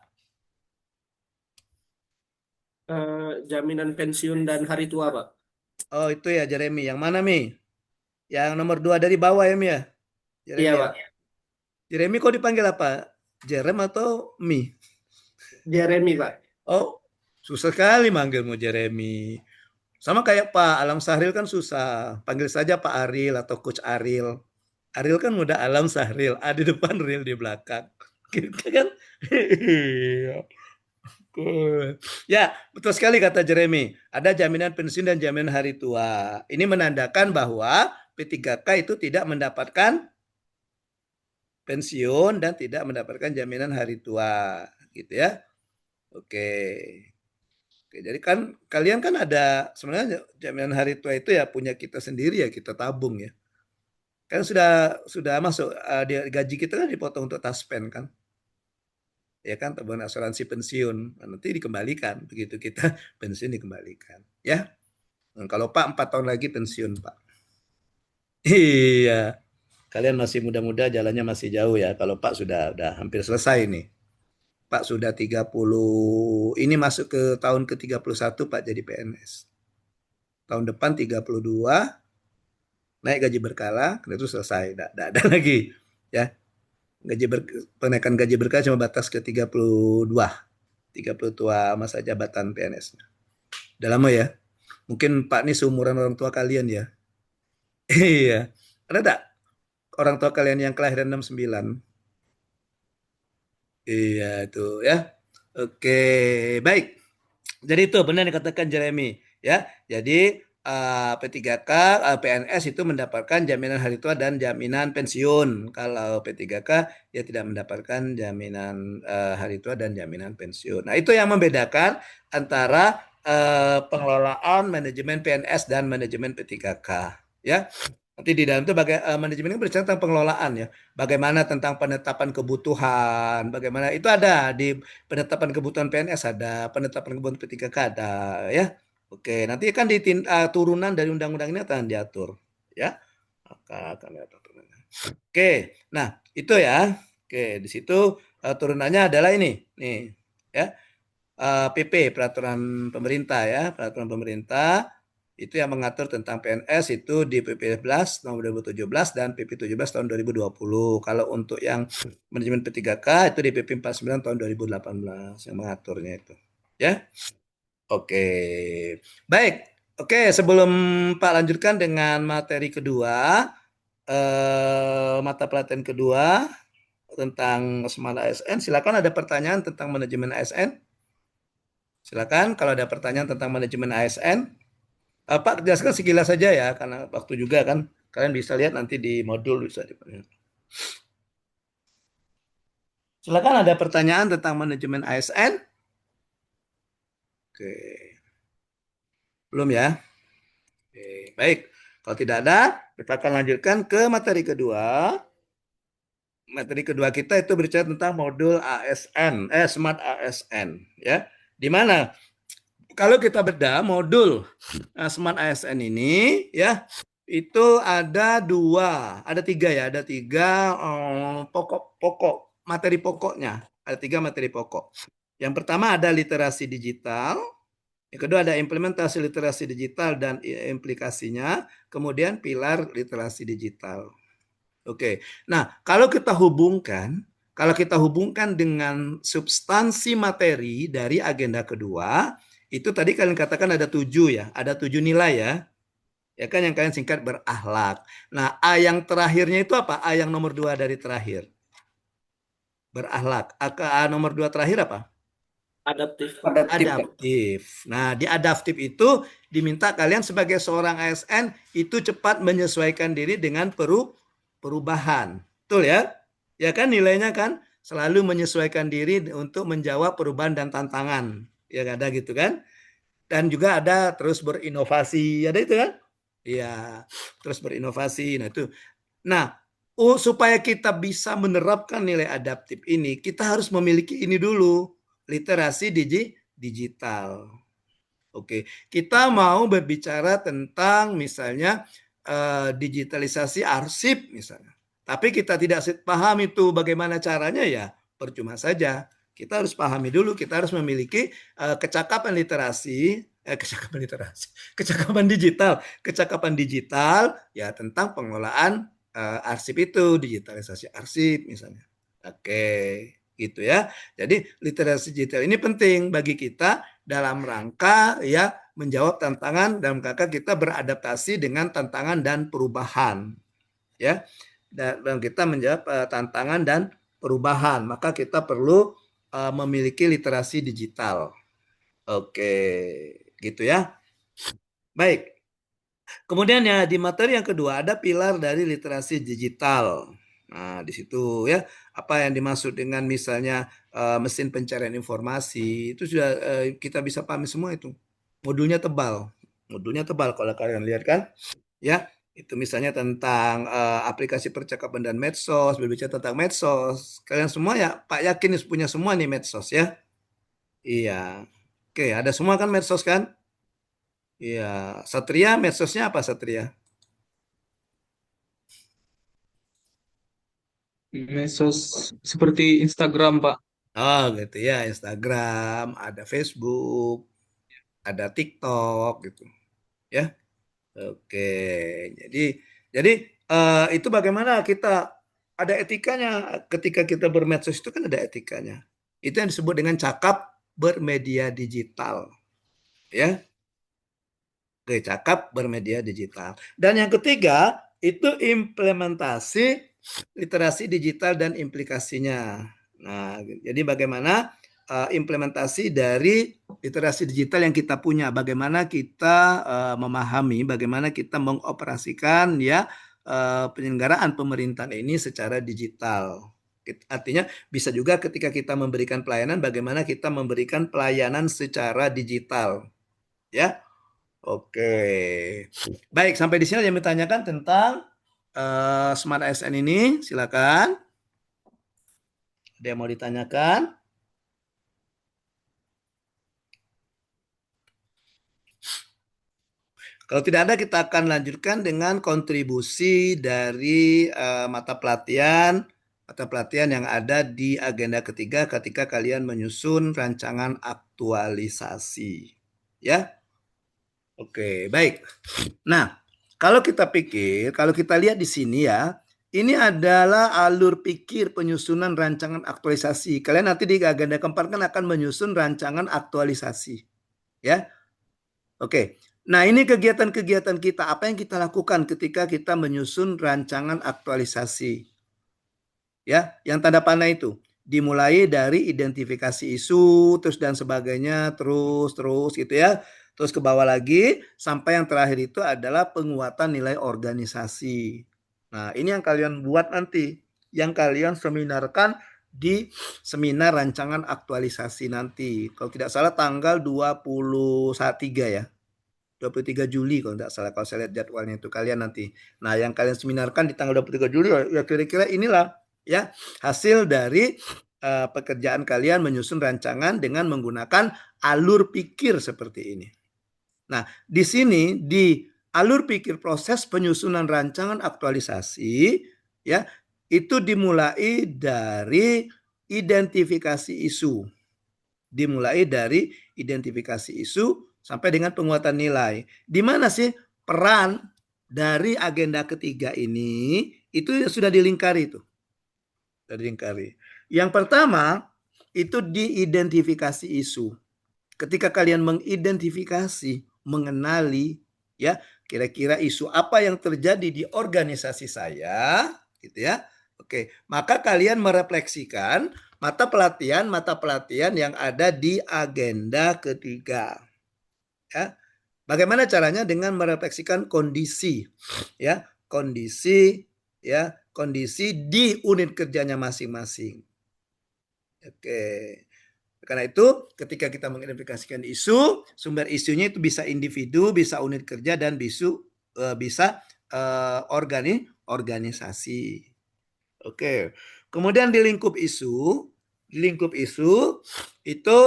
Jaminan pensiun dan hari tua, Pak. Oh itu ya Jeremy. Yang mana Mi? Yang nomor 2 dari bawah ya Mi ya? Jeremy Iya, ya? Pak. Jeremy kok dipanggil apa? Jerem atau Mi? Jeremy, Pak. Oh susah sekali manggilmu Jeremy. Sama kayak Pak Alam Sahril kan susah. Panggil saja Pak Aril atau Coach Aril. Aril kan muda Alam Sahril. A di depan, Ril di belakang. Gitu kan? Iya. Cool. Ya, betul sekali kata Jeremy. Ada jaminan pensiun dan jaminan hari tua. Ini menandakan bahwa P3K itu tidak mendapatkan pensiun dan tidak mendapatkan jaminan hari tua, gitu ya. Oke. Oke, jadi kan kalian kan ada sebenarnya jaminan hari tua itu ya punya kita sendiri ya, kita tabung ya. Kan sudah masuk di gaji kita kan dipotong untuk taspen kan. Ya kan tabungan asuransi pensiun. Nah, nanti dikembalikan begitu kita pensiun dikembalikan ya. Nah, kalau Pak 4 tahun lagi pensiun Pak. Iya, kalian masih muda-muda jalannya masih jauh ya. Kalau Pak sudah hampir selesai nih. Pak sudah 30, ini masuk ke tahun ke-31 Pak jadi PNS. Tahun depan 32, naik gaji berkala, itu selesai, tidak ada lagi. Ya, penaikan gaji berkala cuma batas ke 32, 30 tua masa jabatan PNS. Udah lama ya. Mungkin Pak ini seumuran orang tua kalian ya. Iya. Ada tak orang tua kalian yang kelahiran 69? Iya itu ya. Oke, baik. Jadi itu benar dikatakan Jeremy ya. Jadi P3K, PNS itu mendapatkan jaminan hari tua dan jaminan pensiun. Kalau P3K ya tidak mendapatkan jaminan hari tua dan jaminan pensiun. Nah, itu yang membedakan antara pengelolaan manajemen PNS dan manajemen P3K ya. Nanti di dalam itu manajemen ini berbicara tentang pengelolaan ya. Bagaimana tentang penetapan kebutuhan, bagaimana itu ada di penetapan kebutuhan PNS ada, penetapan kebutuhan P3K ada ya. Oke, nanti kan di turunan dari undang-undang ini akan diatur ya. Akan diatur turunannya. Oke, nah itu ya. Oke, di situ turunannya adalah ini nih ya. PP peraturan pemerintah ya, peraturan pemerintah Itu yang mengatur tentang PNS itu di PP 11 tahun 2017 dan PP 17 tahun 2020. Kalau untuk yang manajemen P3K itu di PP 49 tahun 2018 yang mengaturnya itu. Ya. Oke. Baik. Oke, sebelum Pak lanjutkan dengan materi kedua, mata pelatihan kedua tentang Smart ASN, silakan ada pertanyaan tentang manajemen ASN. Silakan kalau ada pertanyaan tentang manajemen ASN. Pak, jelaskan sekilas saja ya, karena waktu juga kan. Kalian bisa lihat nanti di modul bisa diperlihatkan. Silakan ada pertanyaan tentang manajemen ASN. Oke. Belum ya? Oke, baik. Kalau tidak ada, kita akan lanjutkan ke materi kedua. Materi kedua kita itu berbicara tentang modul ASN, Smart ASN, ya. Di mana kalau kita bedah modul Smart ASN ini, ya, itu ada tiga ya, ada tiga pokok materi pokoknya, ada tiga materi pokok. Yang pertama ada literasi digital, yang kedua ada implementasi literasi digital dan implikasinya, kemudian pilar literasi digital. Oke, nah kalau kita hubungkan dengan substansi materi dari agenda kedua, itu tadi kalian katakan ada 7 ya, ada 7 nilai ya. Ya kan yang kalian singkat berakhlak. Nah, A yang terakhirnya itu apa? A yang nomor 2 dari terakhir. Berakhlak. A nomor 2 terakhir apa? Adaptif. Adaptif. Nah, di adaptif itu diminta kalian sebagai seorang ASN itu cepat menyesuaikan diri dengan perubahan. Betul ya? Ya kan nilainya kan selalu menyesuaikan diri untuk menjawab perubahan dan tantangan. Ya ada gitu kan? Dan juga ada terus berinovasi. Ada itu kan? Iya, terus berinovasi. Nah, itu. Nah, supaya kita bisa menerapkan nilai adaptif ini, kita harus memiliki ini dulu, literasi digital. Oke, kita mau berbicara tentang misalnya digitalisasi arsip misalnya. Tapi kita tidak paham itu bagaimana caranya ya, percuma saja. Kita harus pahami dulu, kita harus memiliki kecakapan kecakapan digital ya tentang pengelolaan arsip itu, digitalisasi arsip misalnya. Oke, gitu ya. Jadi literasi digital ini penting bagi kita dalam rangka ya menjawab tantangan dalam rangka kita beradaptasi dengan tantangan dan perubahan. Ya. Dan kita menjawab tantangan dan perubahan, maka kita perlu memiliki literasi digital. Oke, gitu ya. Baik. Kemudian ya di materi yang kedua ada pilar dari literasi digital. Nah, di situ ya apa yang dimaksud dengan misalnya mesin pencarian informasi itu sudah kita bisa pahami semua itu. Modulnya tebal. Modulnya tebal kalau kalian lihat kan. Ya, itu misalnya tentang aplikasi percakapan dan medsos, berbicara tentang medsos. Kalian semua ya Pak yakin punya semua nih medsos ya. Iya. Oke, ada semua kan medsos kan? Iya, Satria medsosnya apa Satria? Medsos seperti Instagram, Pak. Oh gitu ya, Instagram, ada Facebook, ada TikTok gitu ya. Oke, jadi jadi itu bagaimana kita ada etikanya ketika kita bermedsos itu kan ada etikanya. Itu yang disebut dengan cakap bermedia digital ya. Oke, cakap bermedia digital. Dan yang ketiga itu implementasi literasi digital dan implikasinya. Nah, jadi bagaimana implementasi dari literasi digital yang kita punya, bagaimana kita memahami, bagaimana kita mengoperasikan ya penyelenggaraan pemerintahan ini secara digital. Artinya bisa juga ketika kita memberikan pelayanan, bagaimana kita memberikan pelayanan secara digital, ya. Oke, baik sampai di sini yang ditanyakan tentang Smart ASN ini, silakan. Ada yang mau ditanyakan? Kalau tidak ada, kita akan lanjutkan dengan kontribusi dari mata pelatihan yang ada di agenda ketiga ketika kalian menyusun rancangan aktualisasi. Ya. Oke, baik. Nah, kalau kita lihat di sini ya, ini adalah alur pikir penyusunan rancangan aktualisasi. Kalian nanti di agenda keempat kan akan menyusun rancangan aktualisasi, ya. Oke. Nah, ini kegiatan-kegiatan kita, apa yang kita lakukan ketika kita menyusun rancangan aktualisasi. Ya, yang tanda panah itu dimulai dari identifikasi isu terus dan sebagainya terus gitu ya. Terus ke bawah lagi sampai yang terakhir itu adalah penguatan nilai organisasi. Nah, ini yang kalian buat nanti, yang kalian seminarkan di seminar rancangan aktualisasi nanti. Kalau tidak salah tanggal 23 ya. 23 Juli kalau tidak salah, kalau saya lihat jadwalnya itu kalian nanti. Nah, yang kalian seminarkan di tanggal 23 Juli ya kira-kira inilah ya hasil dari pekerjaan kalian menyusun rancangan dengan menggunakan alur pikir seperti ini. Nah, di sini di alur pikir proses penyusunan rancangan aktualisasi ya itu dimulai dari identifikasi isu. Dimulai dari identifikasi isu sampai dengan penguatan nilai. Di mana sih peran dari agenda ketiga ini itu sudah dilingkari itu. Yang pertama itu diidentifikasi isu. Ketika kalian mengidentifikasi, mengenali ya kira-kira isu apa yang terjadi di organisasi saya, gitu ya. Oke, maka kalian merefleksikan mata pelatihan yang ada di agenda ketiga. Ya. Bagaimana caranya? Dengan merefleksikan kondisi ya, kondisi di unit kerjanya masing-masing. Oke. Karena itu ketika kita mengidentifikasikan isu, sumber isunya itu bisa individu, bisa unit kerja dan bisa organisasi. Oke. Kemudian di lingkup isu itu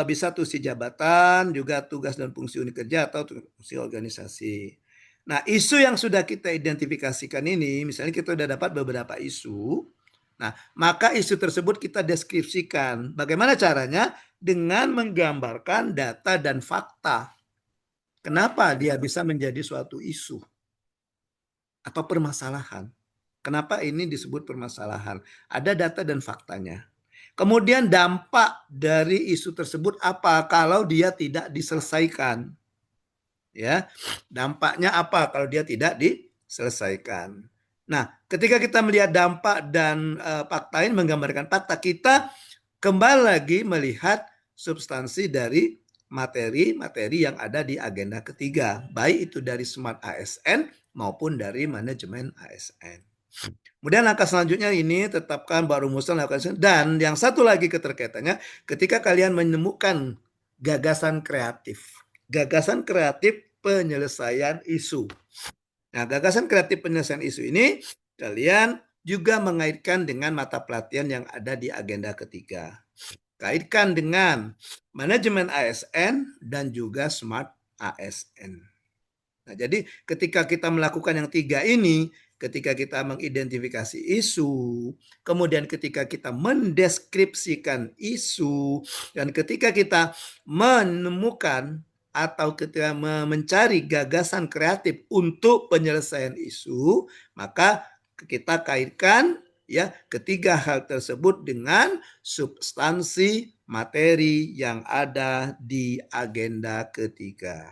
bisa tusi jabatan, juga tugas dan fungsi unit kerja atau fungsi organisasi. Nah, isu yang sudah kita identifikasikan ini, misalnya kita sudah dapat beberapa isu, nah, maka isu tersebut kita deskripsikan. Bagaimana caranya? Dengan menggambarkan data dan fakta. Kenapa dia bisa menjadi suatu isu atau permasalahan? Kenapa ini disebut permasalahan? Ada data dan faktanya. Kemudian dampak dari isu tersebut apa kalau dia tidak diselesaikan? Ya, dampaknya apa kalau dia tidak diselesaikan? Nah, ketika kita melihat dampak dan fakta ini menggambarkan fakta, kita kembali lagi melihat substansi dari materi-materi yang ada di agenda ketiga, baik itu dari Smart ASN maupun dari manajemen ASN. Kemudian langkah selanjutnya ini tetapkan baru rumusan dan yang satu lagi keterkaitannya ketika kalian menemukan gagasan kreatif penyelesaian isu. Nah, gagasan kreatif penyelesaian isu ini kalian juga mengaitkan dengan mata pelatihan yang ada di agenda ketiga. Kaitkan dengan manajemen ASN dan juga Smart ASN. Nah, jadi ketika kita melakukan yang tiga ini, ketika kita mengidentifikasi isu, kemudian ketika kita mendeskripsikan isu, dan ketika kita menemukan atau ketika mencari gagasan kreatif untuk penyelesaian isu, maka kita kaitkan ya ketiga hal tersebut dengan substansi materi yang ada di agenda ketiga.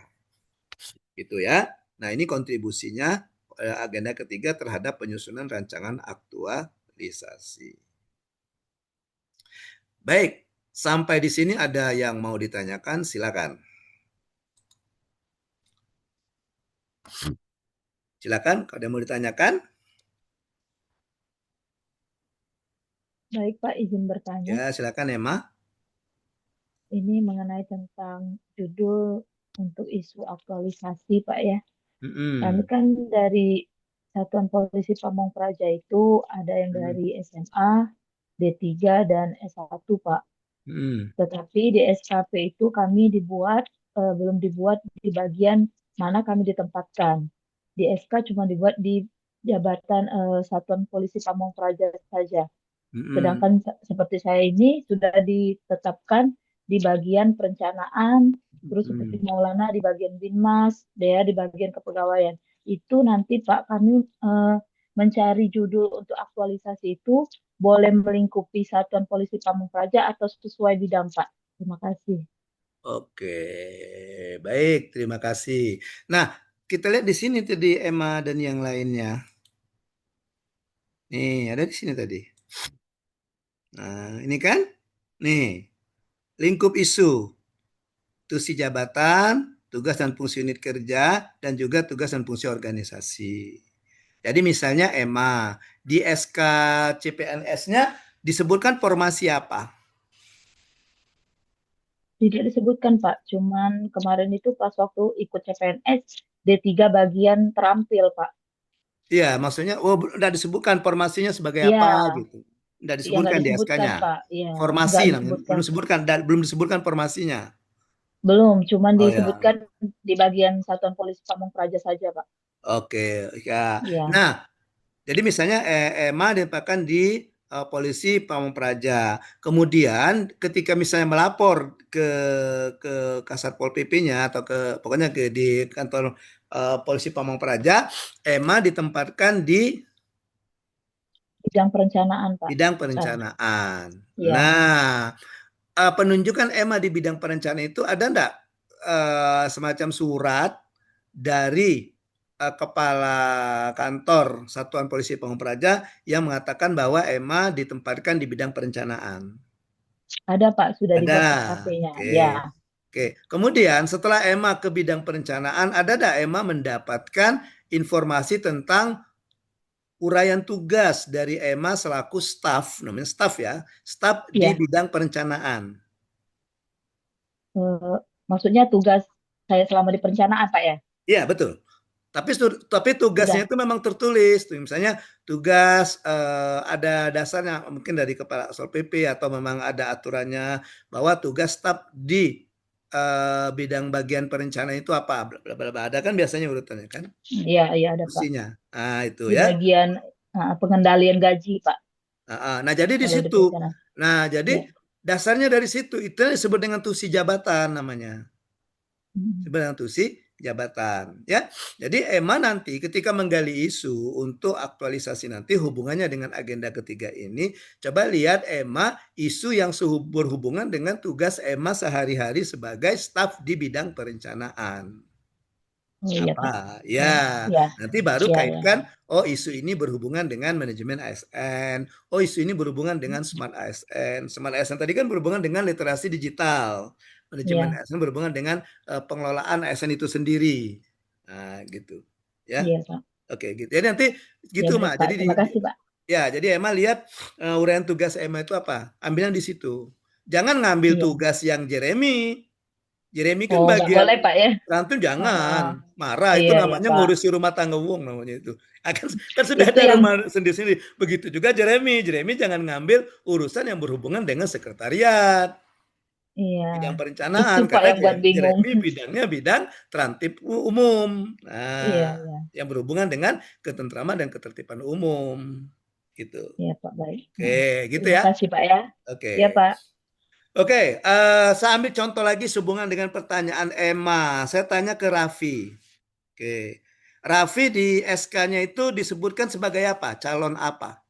Gitu ya. Nah, ini kontribusinya agenda ketiga terhadap penyusunan rancangan aktualisasi. Baik, sampai di sini ada yang mau ditanyakan, silakan. Silakan, kalau ada yang mau ditanyakan. Baik Pak, izin bertanya. Ya, silakan Emma. Ini mengenai tentang judul untuk isu aktualisasi Pak ya. Kami kan dari Satuan Polisi Pamong Praja itu ada yang dari SMA, D3, dan S1 Pak. Tetapi di SKP itu kami belum dibuat di bagian mana kami ditempatkan. Di SK cuma dibuat di jabatan Satuan Polisi Pamong Praja saja. Sedangkan seperti saya ini sudah ditetapkan di bagian perencanaan, terus seperti Mm-mm. Maulana di bagian Binmas, Dea di bagian kepegawaian. Itu nanti Pak kami mencari judul untuk aktualisasi itu boleh melingkupi Satuan Polisi Pamung Praja atau sesuai bidang Pak. Terima kasih. Oke, baik, terima kasih. Nah, kita lihat di sini tadi Emma dan yang lainnya. Nih, ada di sini tadi. Nah, ini kan? Nih, lingkup isu, tusi jabatan, tugas dan fungsi unit kerja, dan juga tugas dan fungsi organisasi. Jadi misalnya Emma, di SK CPNS-nya disebutkan formasi apa? Tidak disebutkan Pak, cuman kemarin itu pas waktu ikut CPNS D3 bagian terampil Pak. Iya, maksudnya, oh, udah disebutkan formasinya sebagai Iya, apa gitu. Udah iya nggak disebutkan di disebutkan SK-nya. Pak. Iya, Formasi nggak namanya, disebutkan. belum disebutkan formasinya. Belum, cuman Oh ya, disebutkan di bagian Satuan Polisi Pamung Praja saja Pak. oke, ya. Iya, Nah, jadi misalnya Emma ditempatkan di polisi Pamung Praja. Kemudian ketika misalnya melapor ke ke Kasat Pol PP-nya atau ke pokoknya di kantor polisi Pamung Praja, Emma ditempatkan di bidang perencanaan Pak. bidang Sekarang. perencanaan. Iya, Nah, penunjukan Emma di bidang perencanaan itu ada enggak semacam surat dari kepala kantor Satuan Polisi Pamung Praja yang mengatakan bahwa Emma ditempatkan di bidang perencanaan? ada Pak, sudah Ada. dibuat SKP-nya. Oke. Ya, Oke. Kemudian setelah Emma ke bidang perencanaan, ada enggak Emma mendapatkan informasi tentang uraian tugas dari Emma selaku staf, namanya staf ya, staf di iya. bidang perencanaan? Eh, maksudnya tugas saya selama di perencanaan Pak ya? Iya, betul. Tapi tugasnya Sudah. itu memang tertulis tuh, misalnya tugas ada dasarnya mungkin dari kepala Satpol PP atau memang ada aturannya bahwa tugas staf di bidang bagian perencanaan itu apa, bla bla bla bla. Ada kan biasanya urutannya kan, Iya, iya ada Pak. fungsinya. Nah, itu Di ya. bagian pengendalian gaji Pak, Nah, jadi di kalau di situ. perencanaan. Nah, jadi Iya. dasarnya dari situ itu disebut dengan tusi jabatan namanya. Hmm. Sebenarnya tusi jabatan ya. Jadi Emma nanti ketika menggali isu untuk aktualisasi nanti hubungannya dengan agenda ketiga ini, coba lihat Emma isu yang berhubungan dengan tugas Emma sehari-hari sebagai staf di bidang perencanaan. Oh iya Pak. Apa? Oh, Ya, ya, nanti baru ya, ya. kaitkan, oh isu ini berhubungan dengan manajemen ASN, oh isu ini berhubungan dengan smart ASN. Smart ASN tadi kan berhubungan dengan literasi digital. Manajemen Iya, ASN berhubungan dengan pengelolaan ASN itu sendiri. Nah, gitu. Ya. iya Pak. Oke, gitu. Jadi nanti Ya gitu, baik Mak. Pak. Jadi Terima kasih Pak. ya, jadi Emma lihat uraian tugas Emma itu apa? Ambilnya di situ. Jangan ngambil Iya. tugas yang Jeremy. Jeremy kan Oh nggak boleh bagian Pak ya? rantun, Heeh. jangan marah, itu Iya, iya namanya Pak. ngurusi rumah tangga wong namanya itu. Kan sudah Itu ada yang, rumah sendiri-sendiri. Begitu juga Jeremy jangan ngambil urusan yang berhubungan dengan sekretariat, iya. bidang Itu perencanaan, Pak karena yang buat bingung. Jeremy bidangnya bidang tertib umum. Iya, Nah, iya. yang berhubungan dengan ketentraman dan ketertiban umum gitu. Iya Pak, baik. Oke, gitu Terima ya. kasih Pak ya. Oke. Iya Pak. Oke, saya ambil contoh lagi sehubungan dengan pertanyaan Emma. Saya tanya ke Raffi. Oke. Raffi di SK-nya itu disebutkan sebagai apa? Calon apa?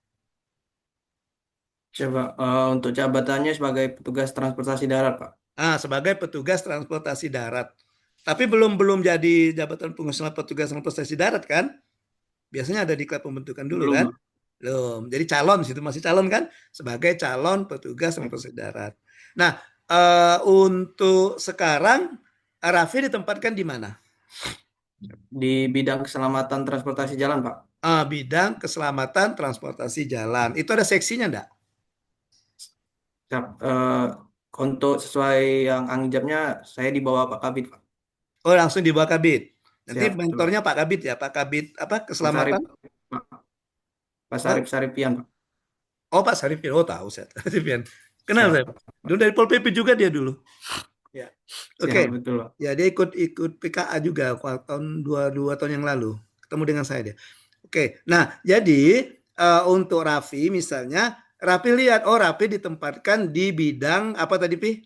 Coba untuk jabatannya sebagai petugas transportasi darat, Pak. Sebagai petugas transportasi darat. Tapi belum jadi jabatan pengusaha petugas transportasi darat kan? Biasanya ada diklat pembentukan dulu Belum, kan? Pak. Belum. Jadi calon situ masih calon kan? Sebagai calon petugas transportasi darat. Nah, untuk sekarang Raffi ditempatkan di mana? Di bidang keselamatan transportasi jalan, Pak. Bidang keselamatan transportasi jalan. Itu ada seksinya enggak? Siap. Untuk sesuai yang angjabnya, saya di bawah Pak Kabit, Pak. Oh, langsung di bawah Kabit. Nanti Siap, betul, Pak. mentornya Pak Kabit ya, Pak Kabit apa Pak Sarip, keselamatan? Pak. Pak Oh, Sarip Saripian, Pak. oh Pak Sarifin. Oh, tahu saya. Sarifin. Kenal saya. Siap, Dulu dari Pol PP juga dia dulu. Ya. siap, Oke. betul, Pak. Ya, dia ikut PKA juga tahun 2 tahun yang lalu. Ketemu dengan saya dia. Oke. Nah, jadi untuk Raffi misalnya, Raffi lihat, oh Raffi ditempatkan di bidang apa tadi, Pi?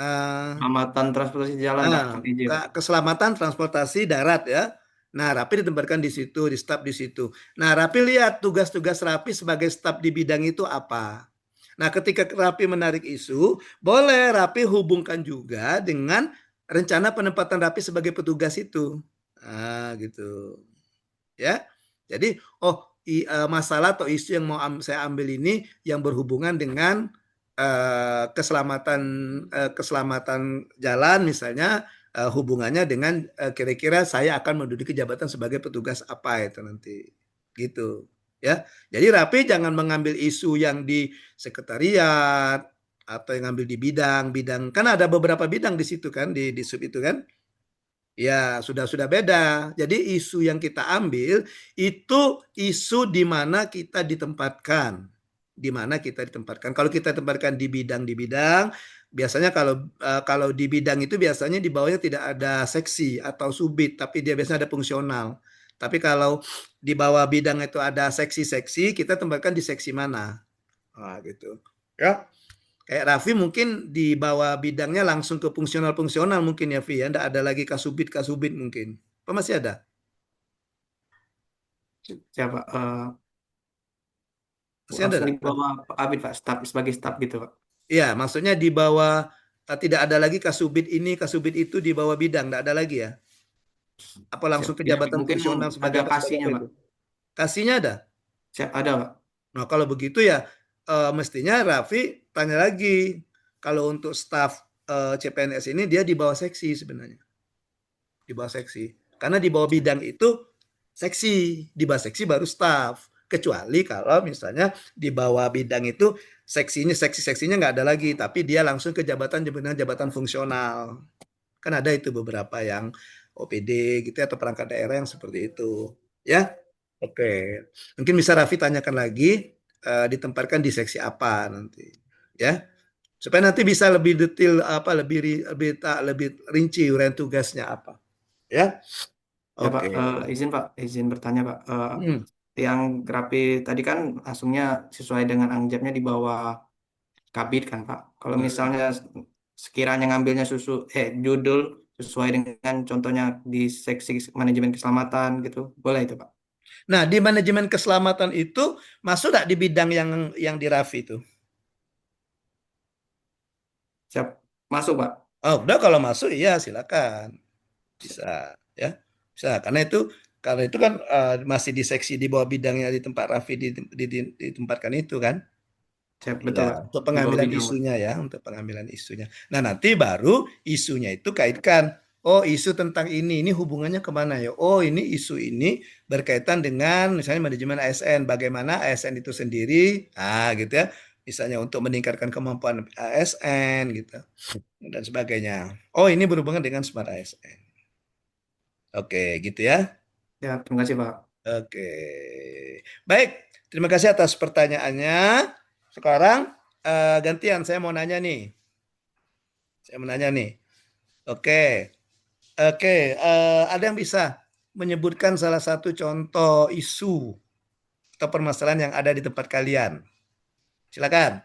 Eh, Amatan transportasi jalan Pak, Ah, KTJ Pak. keselamatan transportasi darat ya. Nah, Rapi ditempatkan di situ, di staf di situ. Nah, Rapi lihat tugas-tugas Rapi sebagai staf di bidang itu apa. Nah, ketika Rapi menarik isu, boleh Rapi hubungkan juga dengan rencana penempatan Rapi sebagai petugas itu. Ah, gitu. Ya. Jadi, masalah atau isu yang mau saya ambil ini yang berhubungan dengan keselamatan keselamatan jalan misalnya, hubungannya dengan kira-kira saya akan menduduki jabatan sebagai petugas apa itu nanti. Gitu. Ya. Jadi Rapi jangan mengambil isu yang di sekretariat atau yang ngambil di bidang-bidang. Kan ada beberapa bidang di situ kan di sub itu kan. Ya, sudah beda. Jadi isu yang kita ambil itu isu di mana kita ditempatkan. Di mana kita ditempatkan. Kalau kita tempatkan di bidang, biasanya kalau di bidang itu biasanya di bawahnya tidak ada seksi atau subit, tapi dia biasanya ada fungsional. Tapi kalau di bawah bidang itu ada seksi-seksi, kita tempatkan di seksi mana. Nah, gitu. Ya. Kayak Raffi mungkin di bawah bidangnya langsung ke fungsional-fungsional mungkin ya, Vi ya. Nggak ada lagi kasubit-kasubit mungkin. Apa masih ada? Siapa? Masih ada Langsung nggak? di bawah Pak Kabit Pak, staf sebagai staf gitu Pak. Iya, maksudnya di bawah tidak ada lagi kasubit ini, kasubit itu di bawah bidang. Nggak ada lagi ya? Apa Siap. langsung ke Ya, jabatan mungkin fungsional ada sebagai kasihnya apa Pak. itu? Kasihnya ada? Siap, ada Pak. Nah, kalau begitu ya mestinya Raffi tanya lagi. Kalau untuk staf CPNS ini dia di bawah seksi sebenarnya. Di bawah seksi. Karena di bawah bidang itu seksi, di bawah seksi baru staff. Kecuali kalau misalnya di bawah bidang itu seksi-seksinya nggak ada lagi, tapi dia langsung ke jabatan fungsional. Kan ada itu beberapa yang OPD gitu ya, atau perangkat daerah yang seperti itu. Ya, oke. Mungkin bisa Raffi tanyakan lagi, ditempatkan di seksi apa nanti. Ya, supaya nanti bisa lebih detail apa lebih rinci uraian tugasnya apa. Ya, Ya Pak, oke. izin Pak, izin bertanya Pak. Hmm. Yang Grapi tadi kan langsungnya sesuai dengan angjabnya di bawah Kabit kan Pak. Kalau misalnya sekiranya ngambilnya judul sesuai dengan contohnya di seksi manajemen keselamatan gitu, boleh itu Pak? Nah, di manajemen keselamatan itu masuk nggak di bidang yang di Raffi itu? Siap, masuk Pak. Oh, udah kalau masuk iya silakan. Bisa ya. Bisa karena itu kan masih di seksi di bawah bidangnya di tempat Raffi ditempatkan itu kan. Siap, betul Ya, Pak. untuk Di bawah pengambilan bidang Pak. isunya ya, untuk pengambilan isunya. Nah, nanti baru isunya itu kaitkan. Oh, isu tentang ini hubungannya kemana ya? Oh, ini isu ini berkaitan dengan misalnya manajemen ASN, bagaimana ASN itu sendiri, gitu ya. Misalnya untuk meningkatkan kemampuan ASN gitu dan sebagainya. Oh, ini berhubungan dengan Smart ASN. Oke, gitu ya. Ya, terima kasih Pak. Oke. Baik, terima kasih atas pertanyaannya. Sekarang gantian saya mau nanya nih. Saya mau nanya nih. Oke. Oke, ada yang bisa menyebutkan salah satu contoh isu atau permasalahan yang ada di tempat kalian? Silakan.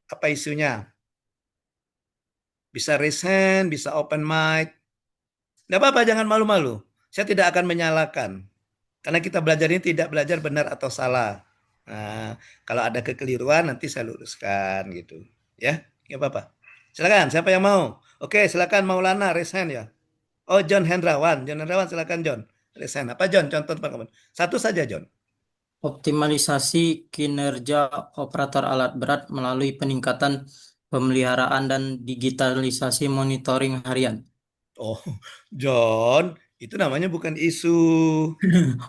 Apa isunya? Bisa raise hand, bisa open mic. Nggak apa-apa, jangan malu-malu. Saya tidak akan menyalahkan. Karena kita belajar ini tidak belajar benar atau salah. Nah, kalau ada kekeliruan nanti saya luruskan gitu. Ya, nggak apa-apa. Silakan, siapa yang mau? Oke, silakan Maulana, raise hand ya. Oh, John Hendrawan. John Hendrawan, silakan John. Raise hand. Apa John? Contoh teman-teman. Satu saja John. Optimalisasi kinerja operator alat berat melalui peningkatan pemeliharaan dan digitalisasi monitoring harian. Oh, John, itu namanya bukan isu.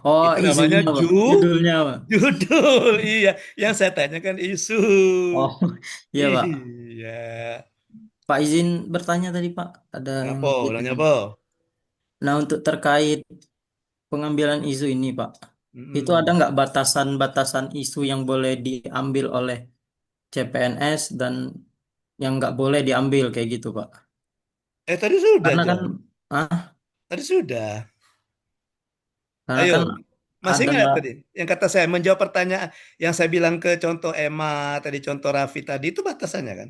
Oh, Itu namanya isunya, Pak. Judulnya, Pak. judul. Iya, yang saya tanyakan isu. Oh, iya, Pak. Iya. Pak izin bertanya tadi, Pak. Ada yang Apa? Nanya bertanya. apa? Nah, untuk terkait pengambilan isu ini, Pak, itu ada Mm-mm. nggak batasan-batasan isu yang boleh diambil oleh CPNS dan yang nggak boleh diambil kayak gitu, Pak? Tadi sudah, Karena kan, John. ah, Tadi sudah. karena Ayo. kan Masih ada, ingat tadi? Yang kata saya menjawab pertanyaan yang saya bilang ke contoh Emma tadi, contoh Raffi tadi itu batasannya kan?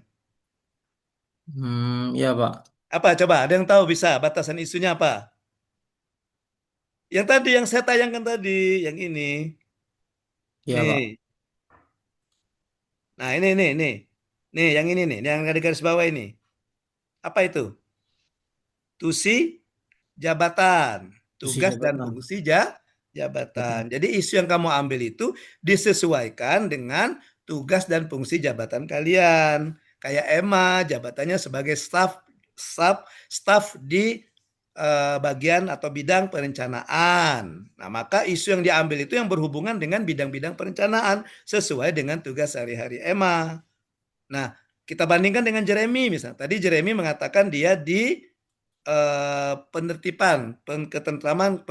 Ya Pak. Apa coba? Ada yang tahu bisa batasan isunya apa? Yang tadi yang saya tayangkan tadi, yang ini. Ya Pak. Nih. Nah, ini. Nih, yang ini nih, yang ada di garis bawah ini. Apa itu? Tusi jabatan, Isi tugas dan jabatan. fungsi jabatan. Jabatan. Jadi isu yang kamu ambil itu disesuaikan dengan tugas dan fungsi jabatan kalian. Kayak Emma, jabatannya sebagai staf di bagian atau bidang perencanaan. Nah, maka isu yang diambil itu yang berhubungan dengan bidang-bidang perencanaan sesuai dengan tugas sehari-hari Emma. Nah, kita bandingkan dengan Jeremy misalnya. Tadi Jeremy mengatakan dia di penertiban, ketentraman,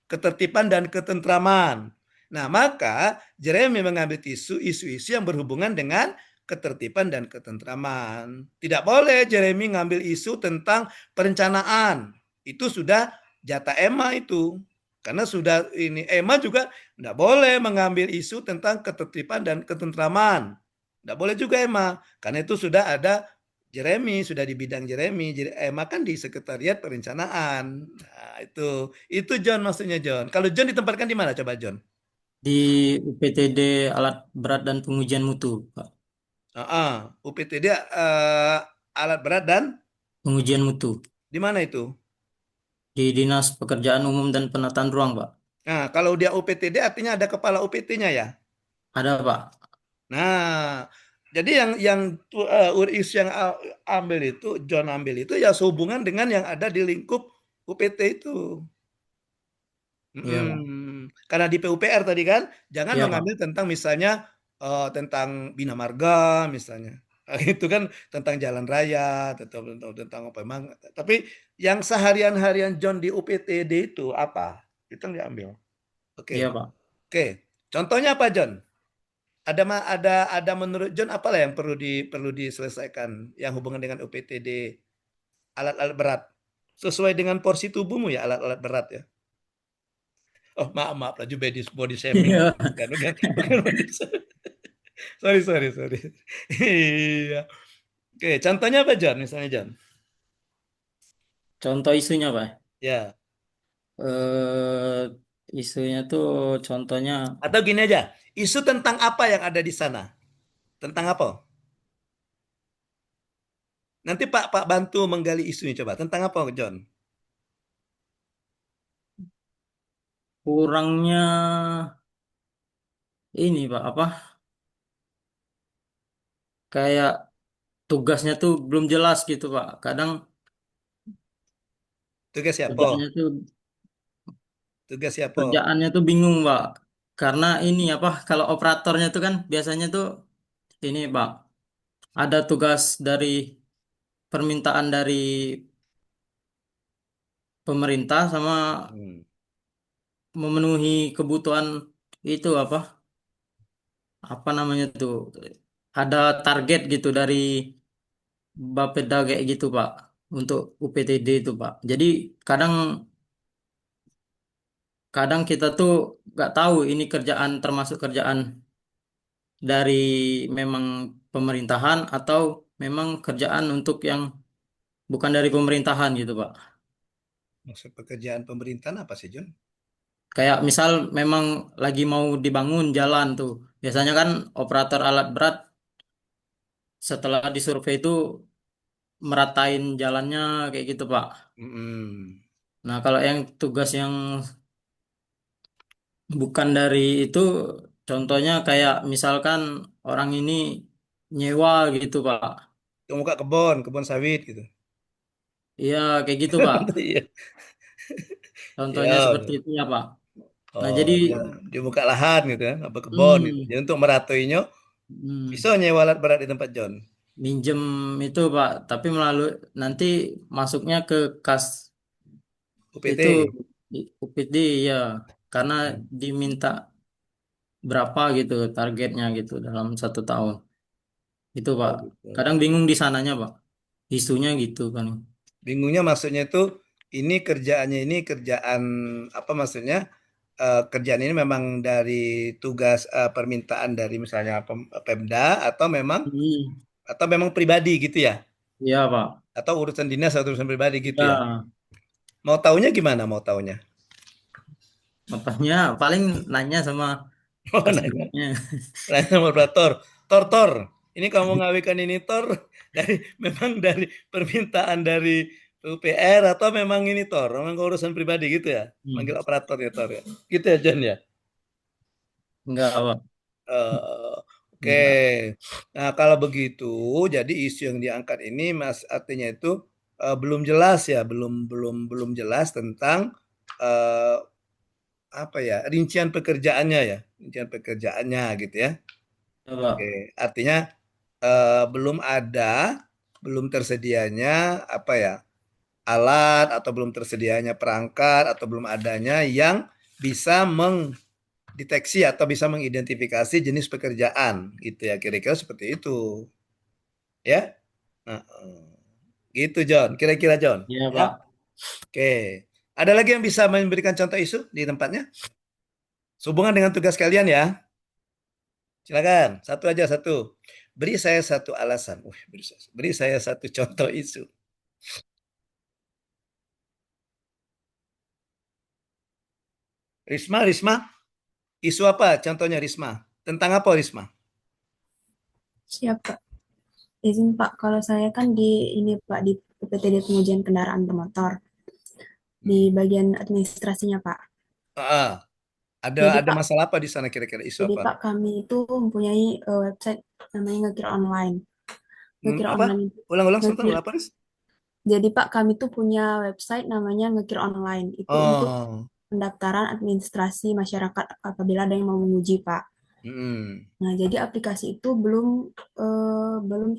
ketertiban dan ketentraman. Nah, maka Jeremy mengambil isu-isu yang berhubungan dengan ketertiban dan ketentraman. Tidak boleh Jeremy ngambil isu tentang perencanaan. Itu sudah jatah Emma itu. Karena sudah ini Emma juga tidak boleh mengambil isu tentang ketertiban dan ketentraman. Tidak boleh juga Emma. Karena itu sudah ada Jeremy, sudah di bidang Jeremy. Emma kan di sekretariat perencanaan. Nah, itu John maksudnya John. Kalau John ditempatkan di mana coba John? Di UPTD alat berat dan pengujian mutu, Pak. UPTD alat berat dan Pengujian mutu. di mana itu? Di Dinas Pekerjaan Umum dan Penataan Ruang, Pak. Nah, kalau dia UPTD artinya ada kepala UPT-nya ya. Ada, Pak. Nah, jadi yang Uris yang ambil itu, John ambil itu ya sehubungan dengan yang ada di lingkup UPT itu. Iya, Pak. Karena di PUPR tadi kan, jangan Iya, Pak. mengambil tentang misalnya tentang Bina Marga misalnya. Itu kan tentang jalan raya, tentang apa emang. Tapi yang seharian-harian John di UPTD itu apa? Itu yang diambil. Oke. Iya, Pak. Oke. Contohnya apa John? Ada menurut John apalah yang perlu diselesaikan yang hubungan dengan UPTD alat-alat berat sesuai dengan porsi tubuhmu ya alat-alat berat ya. Oh, maaf laju body shaming. Iya. Bukan body shaming. Sorry. Iya. Oke, contohnya apa, John? Misalnya, John. Contoh isunya, Pak. Ya. Eh, isunya tuh contohnya Atau gini aja, isu tentang apa yang ada di sana? Tentang apa? Nanti Pak bantu menggali isunya coba. Tentang apa, John? kurangnya ini, Pak, apa? Kayak tugasnya tuh belum jelas gitu, Pak. Kadang Tugas siapa? kerjaannya tuh Tugas siapa? kerjaannya tuh bingung, Pak. Karena ini apa? Kalau operatornya tuh kan biasanya tuh ini, Pak. Ada tugas dari permintaan dari pemerintah sama Hmm. memenuhi kebutuhan itu apa? Apa namanya tuh? Ada target gitu dari Bapeda kayak gitu, Pak. Untuk UPTD itu, Pak. Jadi kadang kadang kita tuh nggak tahu ini kerjaan termasuk kerjaan dari memang pemerintahan atau memang kerjaan untuk yang bukan dari pemerintahan gitu, Pak. Maksud pekerjaan pemerintahan apa sih, John? Kayak misal memang lagi mau dibangun jalan tuh. Biasanya kan operator alat berat setelah disurvei itu meratain jalannya kayak gitu, Pak. Hmm. Nah, kalau yang tugas yang bukan dari itu, contohnya kayak misalkan orang ini nyewa gitu, Pak. Kamu buka kebun sawit gitu. Iya, kayak gitu, Pak. Iya. Contohnya Ya. seperti itu ya, Pak. Nah, Oh, jadi dia buka lahan gitu kan, apa kebun gitu. hmm, Jadi untuk meratoinya hmm, bisa nyewa alat berat di tempat John. minjem itu, Pak, tapi melalui nanti masuknya ke kas itu UPT. di UPD ya, karena diminta berapa gitu targetnya gitu dalam 1 tahun. Itu, Oh Pak. gitu. Kadang bingung di sananya, Pak. Isunya gitu kan. Bingungnya maksudnya itu ini kerjaan apa maksudnya? Kerjaan ini memang dari tugas permintaan dari misalnya Pemda atau memang Hmm. Atau memang pribadi gitu ya? Iya, Pak. Atau urusan dinas atau urusan pribadi gitu ya? Ya, Mau taunya gimana mau taunya? makanya paling nanya sama Oh, nanya. presidennya. Nanya sama operator. Tor, Tor. Ini kamu ngawikan ini Tor dari memang dari permintaan dari UPR atau memang ini Tor, memang urusan pribadi gitu ya? Manggil Hmm. operator ya Tor ya. Gitu ya John ya. Enggak, Pak. Eh, oke. Enggak. Nah, kalau begitu, jadi isu yang diangkat ini Mas artinya itu belum jelas ya, belum jelas tentang eh, apa ya, rincian pekerjaannya ya, rincian pekerjaannya gitu ya. Ya, Pak. Oke, artinya belum tersedianya apa ya, alat atau belum tersedianya perangkat atau belum adanya yang bisa mendeteksi atau bisa mengidentifikasi jenis pekerjaan gitu ya, kira-kira seperti itu ya. Heeh. Gitu John, kira-kira John Iya, ya. Pak. Oke, ada lagi yang bisa memberikan contoh isu di tempatnya sehubungan dengan tugas kalian ya. Silakan, satu aja satu. Beri saya satu alasan. Beri saya satu contoh isu. Risma, isu apa? Contohnya Risma. Tentang apa Risma? Siap, Pak. Izin, Pak, kalau saya kan di ini, Pak, di PPTD Pengujian Kendaraan Bermotor, di bagian administrasinya, Pak. Ah, Jadi, ada Pak, masalah apa di sana kira-kira isu jadi apa? Pak, kami itu mempunyai website namanya Ngekir Online. Ngekir Apa? Online itu, Ulang-ulang sebentar, Ngekir. apa Ris? Jadi, Pak, kami tuh punya website namanya Ngekir Online. Itu untuk Oh, pendaftaran administrasi masyarakat apabila ada yang mau menguji, Pak. hmm. Nah, jadi aplikasi itu belum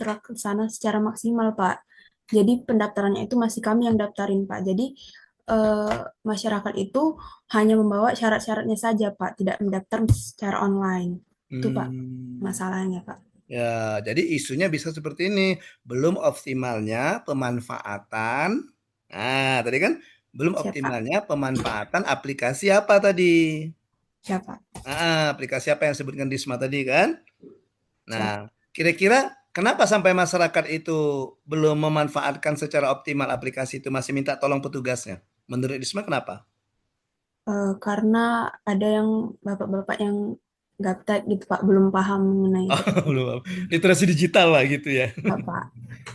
terlaksana secara maksimal, Pak. Jadi pendaftarannya itu masih kami yang daftarin, Pak. Jadi eh, masyarakat itu hanya membawa syarat-syaratnya saja, Pak, tidak mendaftar secara online. Itu, Pak, Hmm. masalahnya, Pak. Ya, jadi isunya bisa seperti ini. Belum optimalnya pemanfaatan. Nah, tadi kan belum Siapa? optimalnya pemanfaatan aplikasi apa tadi? Siapa? Aplikasi apa yang disebutkan Disma tadi kan? Siapa? Nah, kira-kira kenapa sampai masyarakat itu belum memanfaatkan secara optimal aplikasi itu masih minta tolong petugasnya? Menurut Disma kenapa? Karena ada yang bapak-bapak yang gaptek gitu, Pak, belum paham mengenai Oh, teknologi. belum. Literasi digital lah gitu ya. Ya, Pak.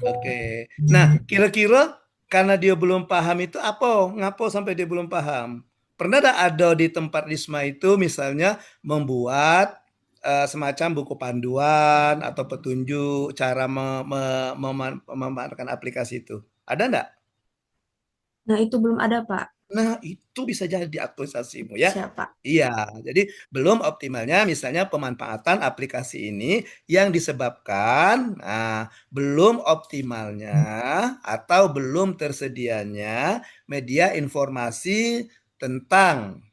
Oke. Nah, kira-kira karena dia belum paham itu apa? Ngapo sampai dia belum paham? Pernah ada di tempat Risma itu misalnya membuat semacam buku panduan atau petunjuk cara memanfaatkan aplikasi itu? Ada enggak? Nah, itu belum ada, Pak. Nah, itu bisa jadi aktualisasimu ya. Siapa? Iya, jadi belum optimalnya misalnya pemanfaatan aplikasi ini yang disebabkan belum optimalnya atau belum tersedianya media informasi tentang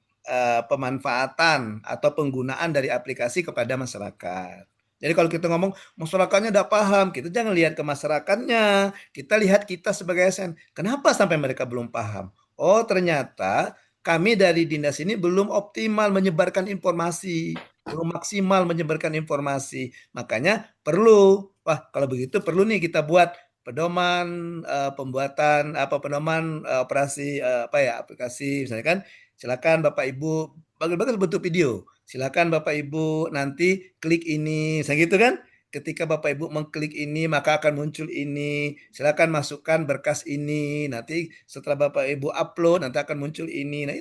pemanfaatan atau penggunaan dari aplikasi kepada masyarakat. Jadi kalau kita ngomong masyarakatnya tidak paham, kita jangan lihat ke masyarakatnya, kita lihat kita sebagai ASN. Kenapa sampai mereka belum paham? Oh, ternyata kami dari dinas ini belum optimal menyebarkan informasi, belum maksimal menyebarkan informasi. Makanya kalau begitu perlu nih kita buat pedoman pembuatan pedoman operasi apa ya aplikasi misalnya kan silakan Bapak Ibu bagus-bagus bentuk video. Silakan Bapak Ibu nanti klik ini, misalnya gitu kan? Ketika Bapak Ibu mengklik ini, maka akan muncul ini. Silakan masukkan berkas ini. Nanti setelah Bapak Ibu upload, nanti akan muncul ini. Nah,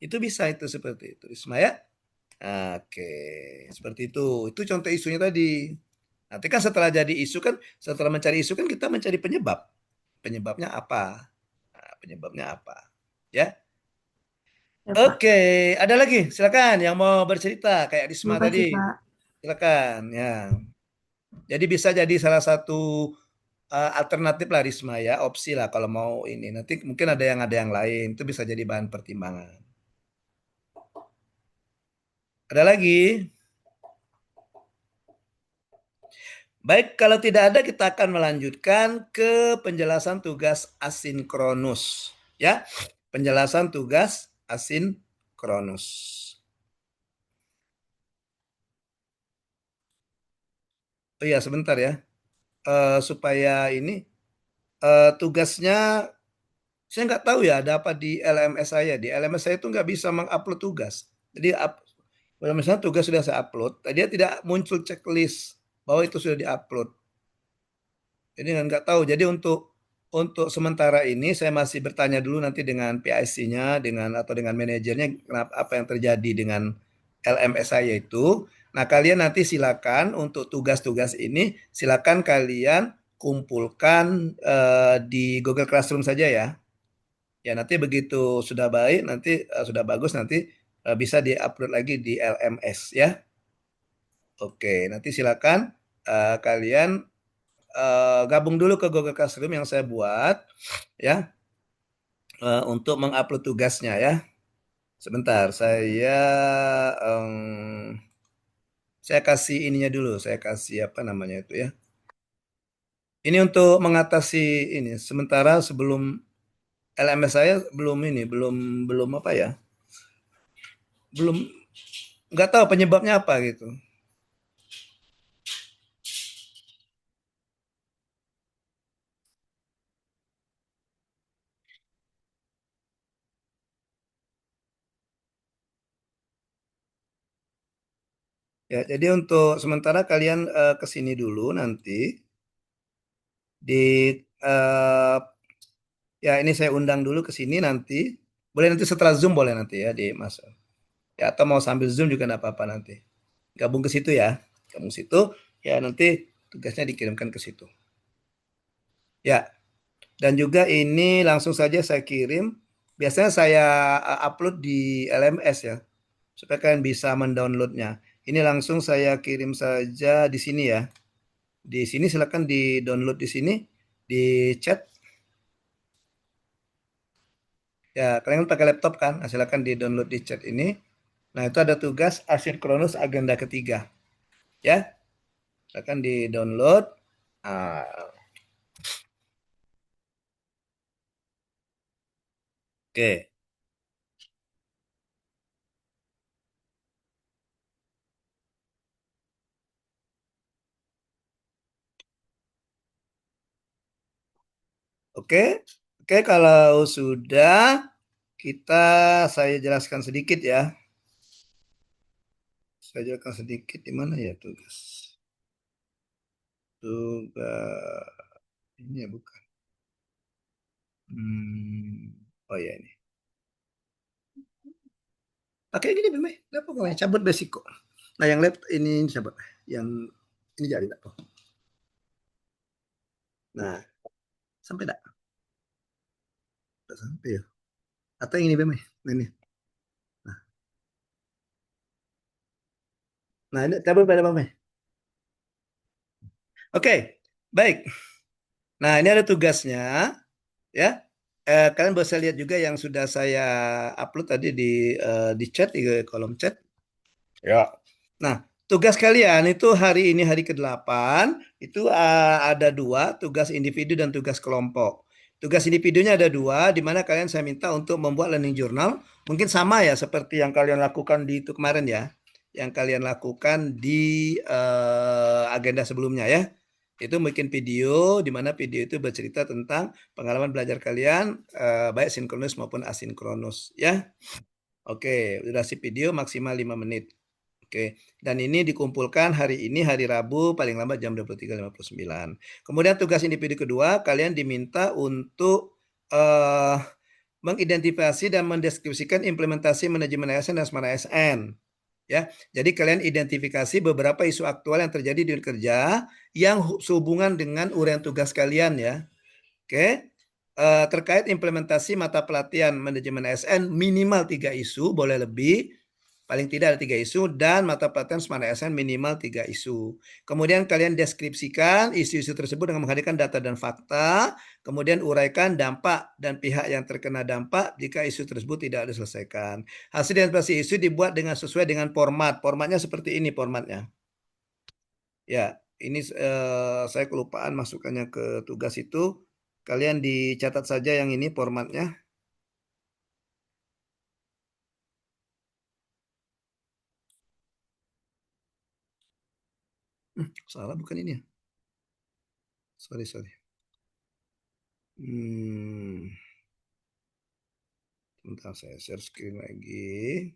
itu bisa itu seperti itu. Isma ya? Oke, seperti itu. Itu contoh isunya tadi. Nanti kan setelah jadi isu kan, setelah mencari isu kan kita mencari penyebab. Penyebabnya apa? Nah, penyebabnya apa? Ya. Ya, Pak. Oke, ada lagi. Silakan yang mau bercerita kayak Risma Terima tadi. kasih, Pak. Silakan ya. Jadi bisa jadi salah satu alternatif lah Risma ya, opsi lah kalau mau ini. Nanti mungkin ada yang lain, itu bisa jadi bahan pertimbangan. Ada lagi? Baik, kalau tidak ada kita akan melanjutkan ke penjelasan tugas asinkronus. Ya, penjelasan tugas asinkronus. Oh iya, sebentar ya. supaya ini tugasnya saya nggak tahu ya ada apa di LMS saya. Di LMS saya itu nggak bisa mengupload tugas. Jadi kalau misalnya tugas sudah saya upload, dia tidak muncul checklist bahwa itu sudah diupload. Jadi nggak tahu. Jadi untuk sementara ini saya masih bertanya dulu nanti dengan PIC-nya dengan atau dengan manajernya kenapa apa yang terjadi dengan LMS saya itu. Nah, kalian nanti silakan untuk tugas-tugas ini silakan kalian kumpulkan di Google Classroom saja ya. Ya, nanti begitu sudah baik, nanti sudah bagus nanti bisa diupload lagi di LMS ya. Oke, nanti silakan kalian gabung dulu ke Google Classroom yang saya buat ya untuk mengupload tugasnya ya. Sebentar, saya kasih ininya dulu, saya kasih apa namanya itu ya. Ini untuk mengatasi ini. Sementara sebelum LMS saya belum ini, belum belum apa ya, belum nggak tahu penyebabnya apa gitu. Ya, jadi untuk sementara kalian ke sini dulu nanti di eh, ya ini saya undang dulu ke sini nanti. Boleh nanti setelah Zoom boleh nanti ya di Mas. Ya atau mau sambil Zoom juga enggak apa-apa nanti. Gabung ke situ ya. Gabung situ ya nanti tugasnya dikirimkan ke situ. Ya, dan juga ini langsung saja saya kirim. Biasanya saya upload di LMS ya, supaya kalian bisa mendownloadnya. Ini langsung saya kirim saja di sini ya. Di sini silakan di download di sini di chat. Ya, kalian kan pakai laptop kan? Nah, silakan di download di chat ini. Nah, itu ada tugas asinkronus agenda ketiga. Ya, silakan di download. Ah, oke, oke, oke. Kalau sudah, kita saya jelaskan sedikit ya. Saya jelaskan sedikit di mana ya tugas. Tugas ini ya bukan. Oh ya ini. Pakai gini Beme. Apa kok cabut besiko. Nah yang lab ini cabut. Yang ini jadi apa? Nah sampai tak? Tak sampai ya. Atau yang ini Beme. Nah ini. Nah, nah ini cabut pada Beme. Oke, baik. Nah ini ada tugasnya ya. Kalian bisa lihat juga yang sudah saya upload tadi di chat di kolom chat. Ya. Nah, tugas kalian itu hari ini hari ke-8 itu ada dua, tugas individu dan tugas kelompok. Tugas individunya ada dua, di mana kalian saya minta untuk membuat learning journal. Mungkin sama ya seperti yang kalian lakukan di itu kemarin ya, yang kalian lakukan di agenda sebelumnya ya. Itu mungkin video, di mana video itu bercerita tentang pengalaman belajar kalian, baik sinkronus maupun asinkronus ya. Oke, durasi video maksimal 5 menit. Oke, dan ini dikumpulkan hari ini hari Rabu paling lambat jam 23.59. Kemudian tugas individu kedua, kalian diminta untuk mengidentifikasi dan mendeskripsikan implementasi manajemen ASN dan Smart ASN. Ya, jadi kalian identifikasi beberapa isu aktual yang terjadi di dunia kerja yang sehubungan dengan uraian tugas kalian ya. Oke, terkait implementasi mata pelatihan manajemen ASN minimal 3 isu, boleh lebih. Paling tidak ada 3 isu dan mata pelatihan Smart ASN minimal 3 isu. Kemudian kalian deskripsikan isu-isu tersebut dengan menghadirkan data dan fakta. Kemudian uraikan dampak dan pihak yang terkena dampak jika isu tersebut tidak diselesaikan. Hasil identifikasi isu dibuat dengan sesuai dengan format. Formatnya seperti ini formatnya. Ya, ini saya kelupaan masukkannya ke tugas itu. Kalian dicatat saja yang ini formatnya. Salah bukan ini ya. Sorry, sorry. Hmm, Bentar saya share screen lagi.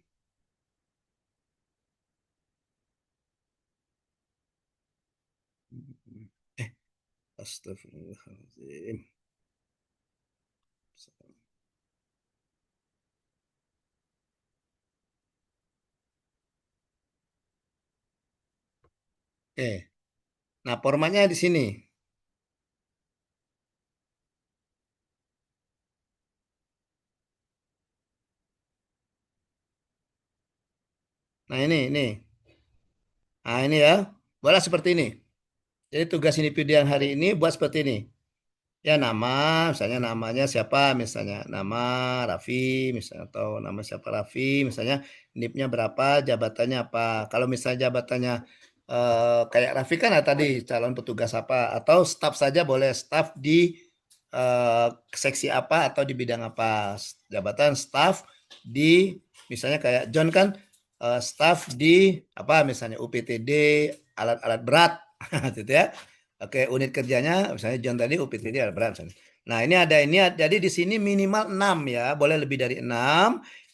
Eh, Astagfirullahaladzim. Nah formatnya di sini. Nah ini. Nah ini ya, boleh seperti ini. Jadi tugas individu yang hari ini buat seperti ini. Ya nama, misalnya namanya siapa, misalnya nama Raffi, misalnya atau nama siapa Raffi, misalnya NIP-nya berapa, jabatannya apa. Kalau misalnya jabatannya kayak Raffi kan tadi calon petugas apa, atau staf saja boleh staf di eh, seksi apa atau di bidang apa. Jabatan staf di misalnya kayak John kan staf di apa misalnya UPTD alat-alat berat gitu ya. Oke, unit kerjanya misalnya John tadi UPTD alat berat misalnya. Nah, jadi di sini minimal 6 ya, boleh lebih dari 6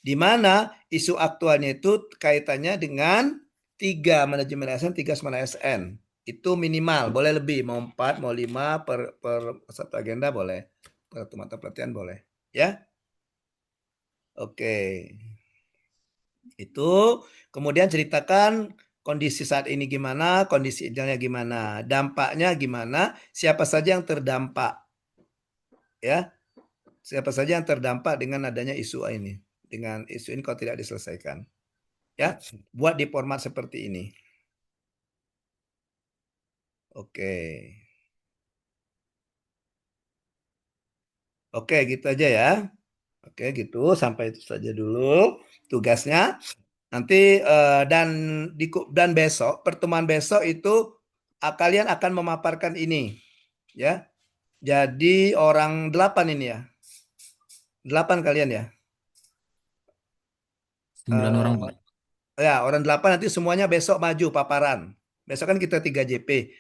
di mana isu aktualnya itu kaitannya dengan 3 manajemen ASN, 3 semana ASN. Itu minimal, boleh lebih, mau 4, mau 5 per satu agenda boleh. Per satu mata pelatihan boleh. Ya. Oke. Itu kemudian ceritakan kondisi saat ini gimana, kondisi idealnya gimana, dampaknya gimana, siapa saja yang terdampak ya. Siapa saja yang terdampak dengan adanya isu ini. Dengan isu ini kalau tidak diselesaikan. Ya, buat di format seperti ini. Oke. Oke, gitu aja ya. Oke, gitu sampai itu saja dulu tugasnya. Nanti dan besok pertemuan besok itu kalian akan memaparkan ini ya. Jadi orang 8 ini ya. 8 kalian ya. 9 orang, Pak. Ya, orang 8 nanti semuanya besok maju paparan. Besok kan kita 3 JP.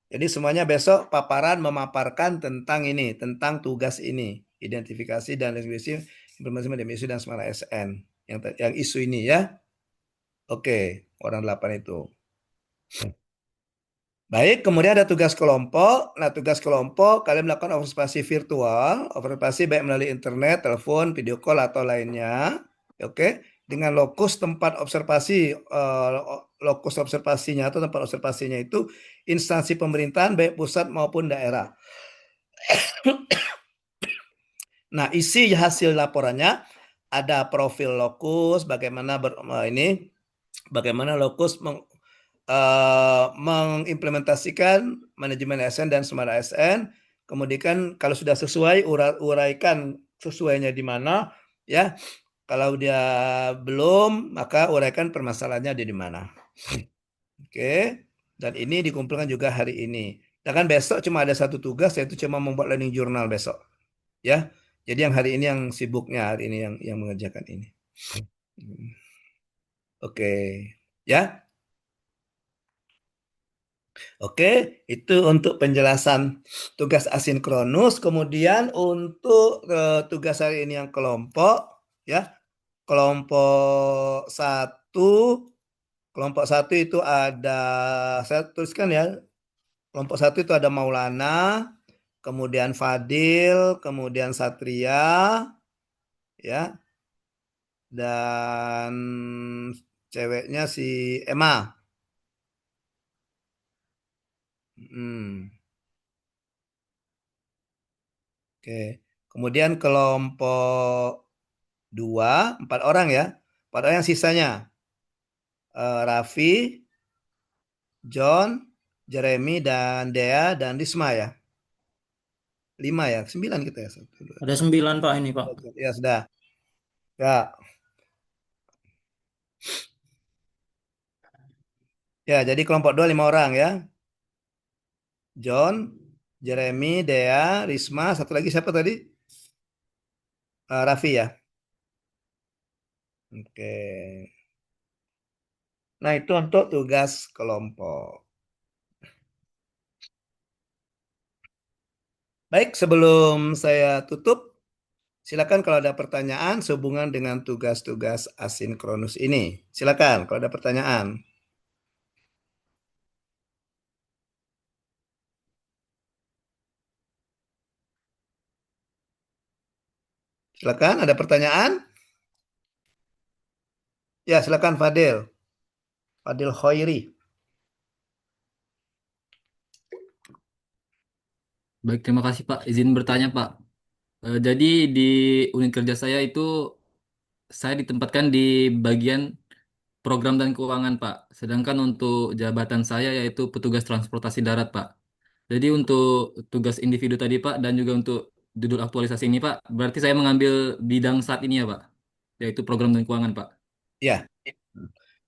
Jadi semuanya besok paparan memaparkan tentang ini, tentang tugas ini, identifikasi dan rekomendasi informasi media isu dan semara SN yang isu ini ya. Oke, orang 8 itu. Baik, kemudian ada tugas kelompok. Nah, tugas kelompok kalian melakukan observasi virtual, observasi baik melalui internet, telepon, video call atau lainnya. Oke, dengan lokus tempat observasi, lokus observasinya atau tempat observasinya itu instansi pemerintahan baik pusat maupun daerah. Nah, isi hasil laporannya ada profil lokus, bagaimana lokus mengimplementasikan manajemen ASN dan smart ASN. Kemudian kalau sudah sesuai uraikan sesuainya di mana ya. Kalau dia belum maka uraikan permasalahannya ada di mana. Oke. Dan ini dikumpulkan juga hari ini. Dan kan besok cuma ada satu tugas yaitu cuma membuat learning journal besok. Ya. Jadi yang hari ini yang sibuknya hari ini yang mengerjakan ini. Oke. Ya. Oke, itu untuk penjelasan tugas asinkronus. Kemudian untuk tugas hari ini yang kelompok, ya, kelompok satu, kelompok satu itu ada, saya tuliskan ya, kelompok satu itu ada Maulana, kemudian Fadil, kemudian Satria, ya, dan ceweknya si Emma. Hmm. Oke. Kemudian kelompok 2, 4 orang ya. 4 orang yang sisanya. Raffi, John, Jeremy, dan Dea, dan Risma ya. 5 ya. 9 kita ya. 1, 2, Ada 9, Pak, ini, Pak. ya sudah. Ya. Ya, jadi kelompok 2 5 orang ya. John, Jeremy, Dea, Risma, satu lagi siapa tadi? Raffi ya. Oke. Nah, itu untuk tugas kelompok. Baik, sebelum saya tutup, silakan kalau ada pertanyaan sehubungan dengan tugas-tugas asinkronus ini. Silakan kalau ada pertanyaan. Silakan, ada pertanyaan? Ya, silakan Fadil. Fadil Khairi. Baik, terima kasih Pak. Izin bertanya Pak. Jadi di unit kerja saya itu saya ditempatkan di bagian program dan keuangan Pak. Sedangkan untuk jabatan saya yaitu petugas transportasi darat Pak. Jadi untuk tugas individu tadi Pak dan juga untuk judul aktualisasi ini Pak, berarti saya mengambil bidang saat ini ya Pak, yaitu program dan keuangan Pak. Ya,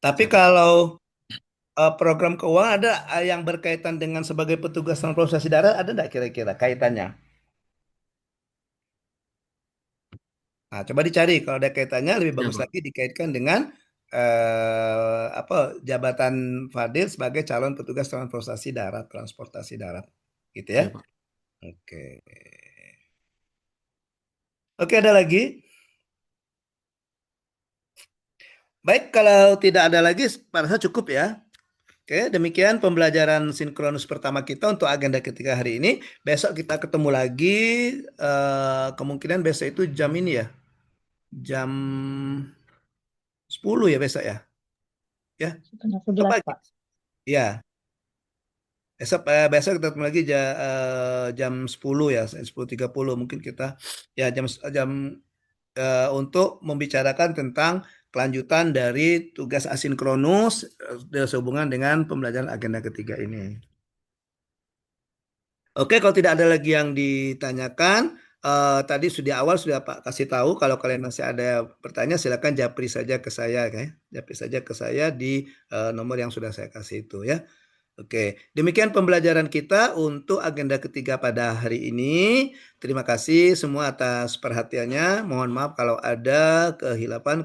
tapi Siap Pak. kalau program keuangan ada yang berkaitan dengan sebagai petugas transportasi darat, ada nggak kira-kira kaitannya? Nah, coba dicari kalau ada kaitannya lebih Siap bagus Pak. lagi dikaitkan dengan apa jabatan Fadil sebagai calon petugas transportasi darat, gitu ya. Siap Pak. Oke. Oke, ada lagi? Baik, kalau tidak ada lagi, saya cukup ya. Oke, demikian pembelajaran sinkronus pertama kita untuk agenda ketiga hari ini. Besok kita ketemu lagi, kemungkinan besok itu jam ini ya, jam 10 ya besok ya. Ya, Setengah coba 11, Pak. ya. Besok kita ketemu lagi jam 10 ya, 10.30 mungkin kita ya jam jam untuk membicarakan tentang kelanjutan dari tugas asinkronus sehubungan dengan pembelajaran agenda ketiga ini. Oke, kalau tidak ada lagi yang ditanyakan, tadi sudah awal sudah Pak kasih tahu kalau kalian masih ada pertanyaan silakan japri saja ke saya, ya. Japri saja ke saya di nomor yang sudah saya kasih itu ya. Oke, demikian pembelajaran kita untuk agenda ketiga pada hari ini. Terima kasih semua atas perhatiannya. Mohon maaf kalau ada kehilapan,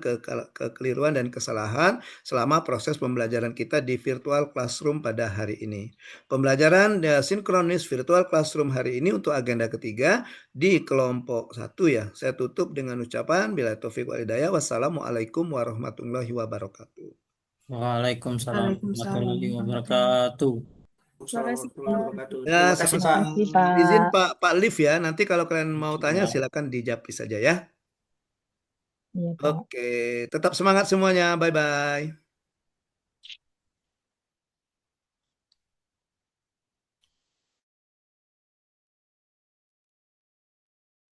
kekeliruan, dan kesalahan selama proses pembelajaran kita di virtual classroom pada hari ini. Pembelajaran sinkronis virtual classroom hari ini untuk agenda ketiga di kelompok 1 ya. Saya tutup dengan ucapan bila taufik wal hidayah. Wassalamualaikum warahmatullahi wabarakatuh. Waalaikumsalam Waalaikumsalam warahmatullahi warahmatullahi wabarakatuh. Terima kasih, Warahmatullahi Pak. wabarakatuh. Ya, Terima kasih, seperti Pak. Makasih, Pak. izin Pak Liv ya. Nanti kalau kalian mau tanya Ya. silakan dijapri saja ya. Iya, Pak. Oke, tetap semangat semuanya. Bye bye.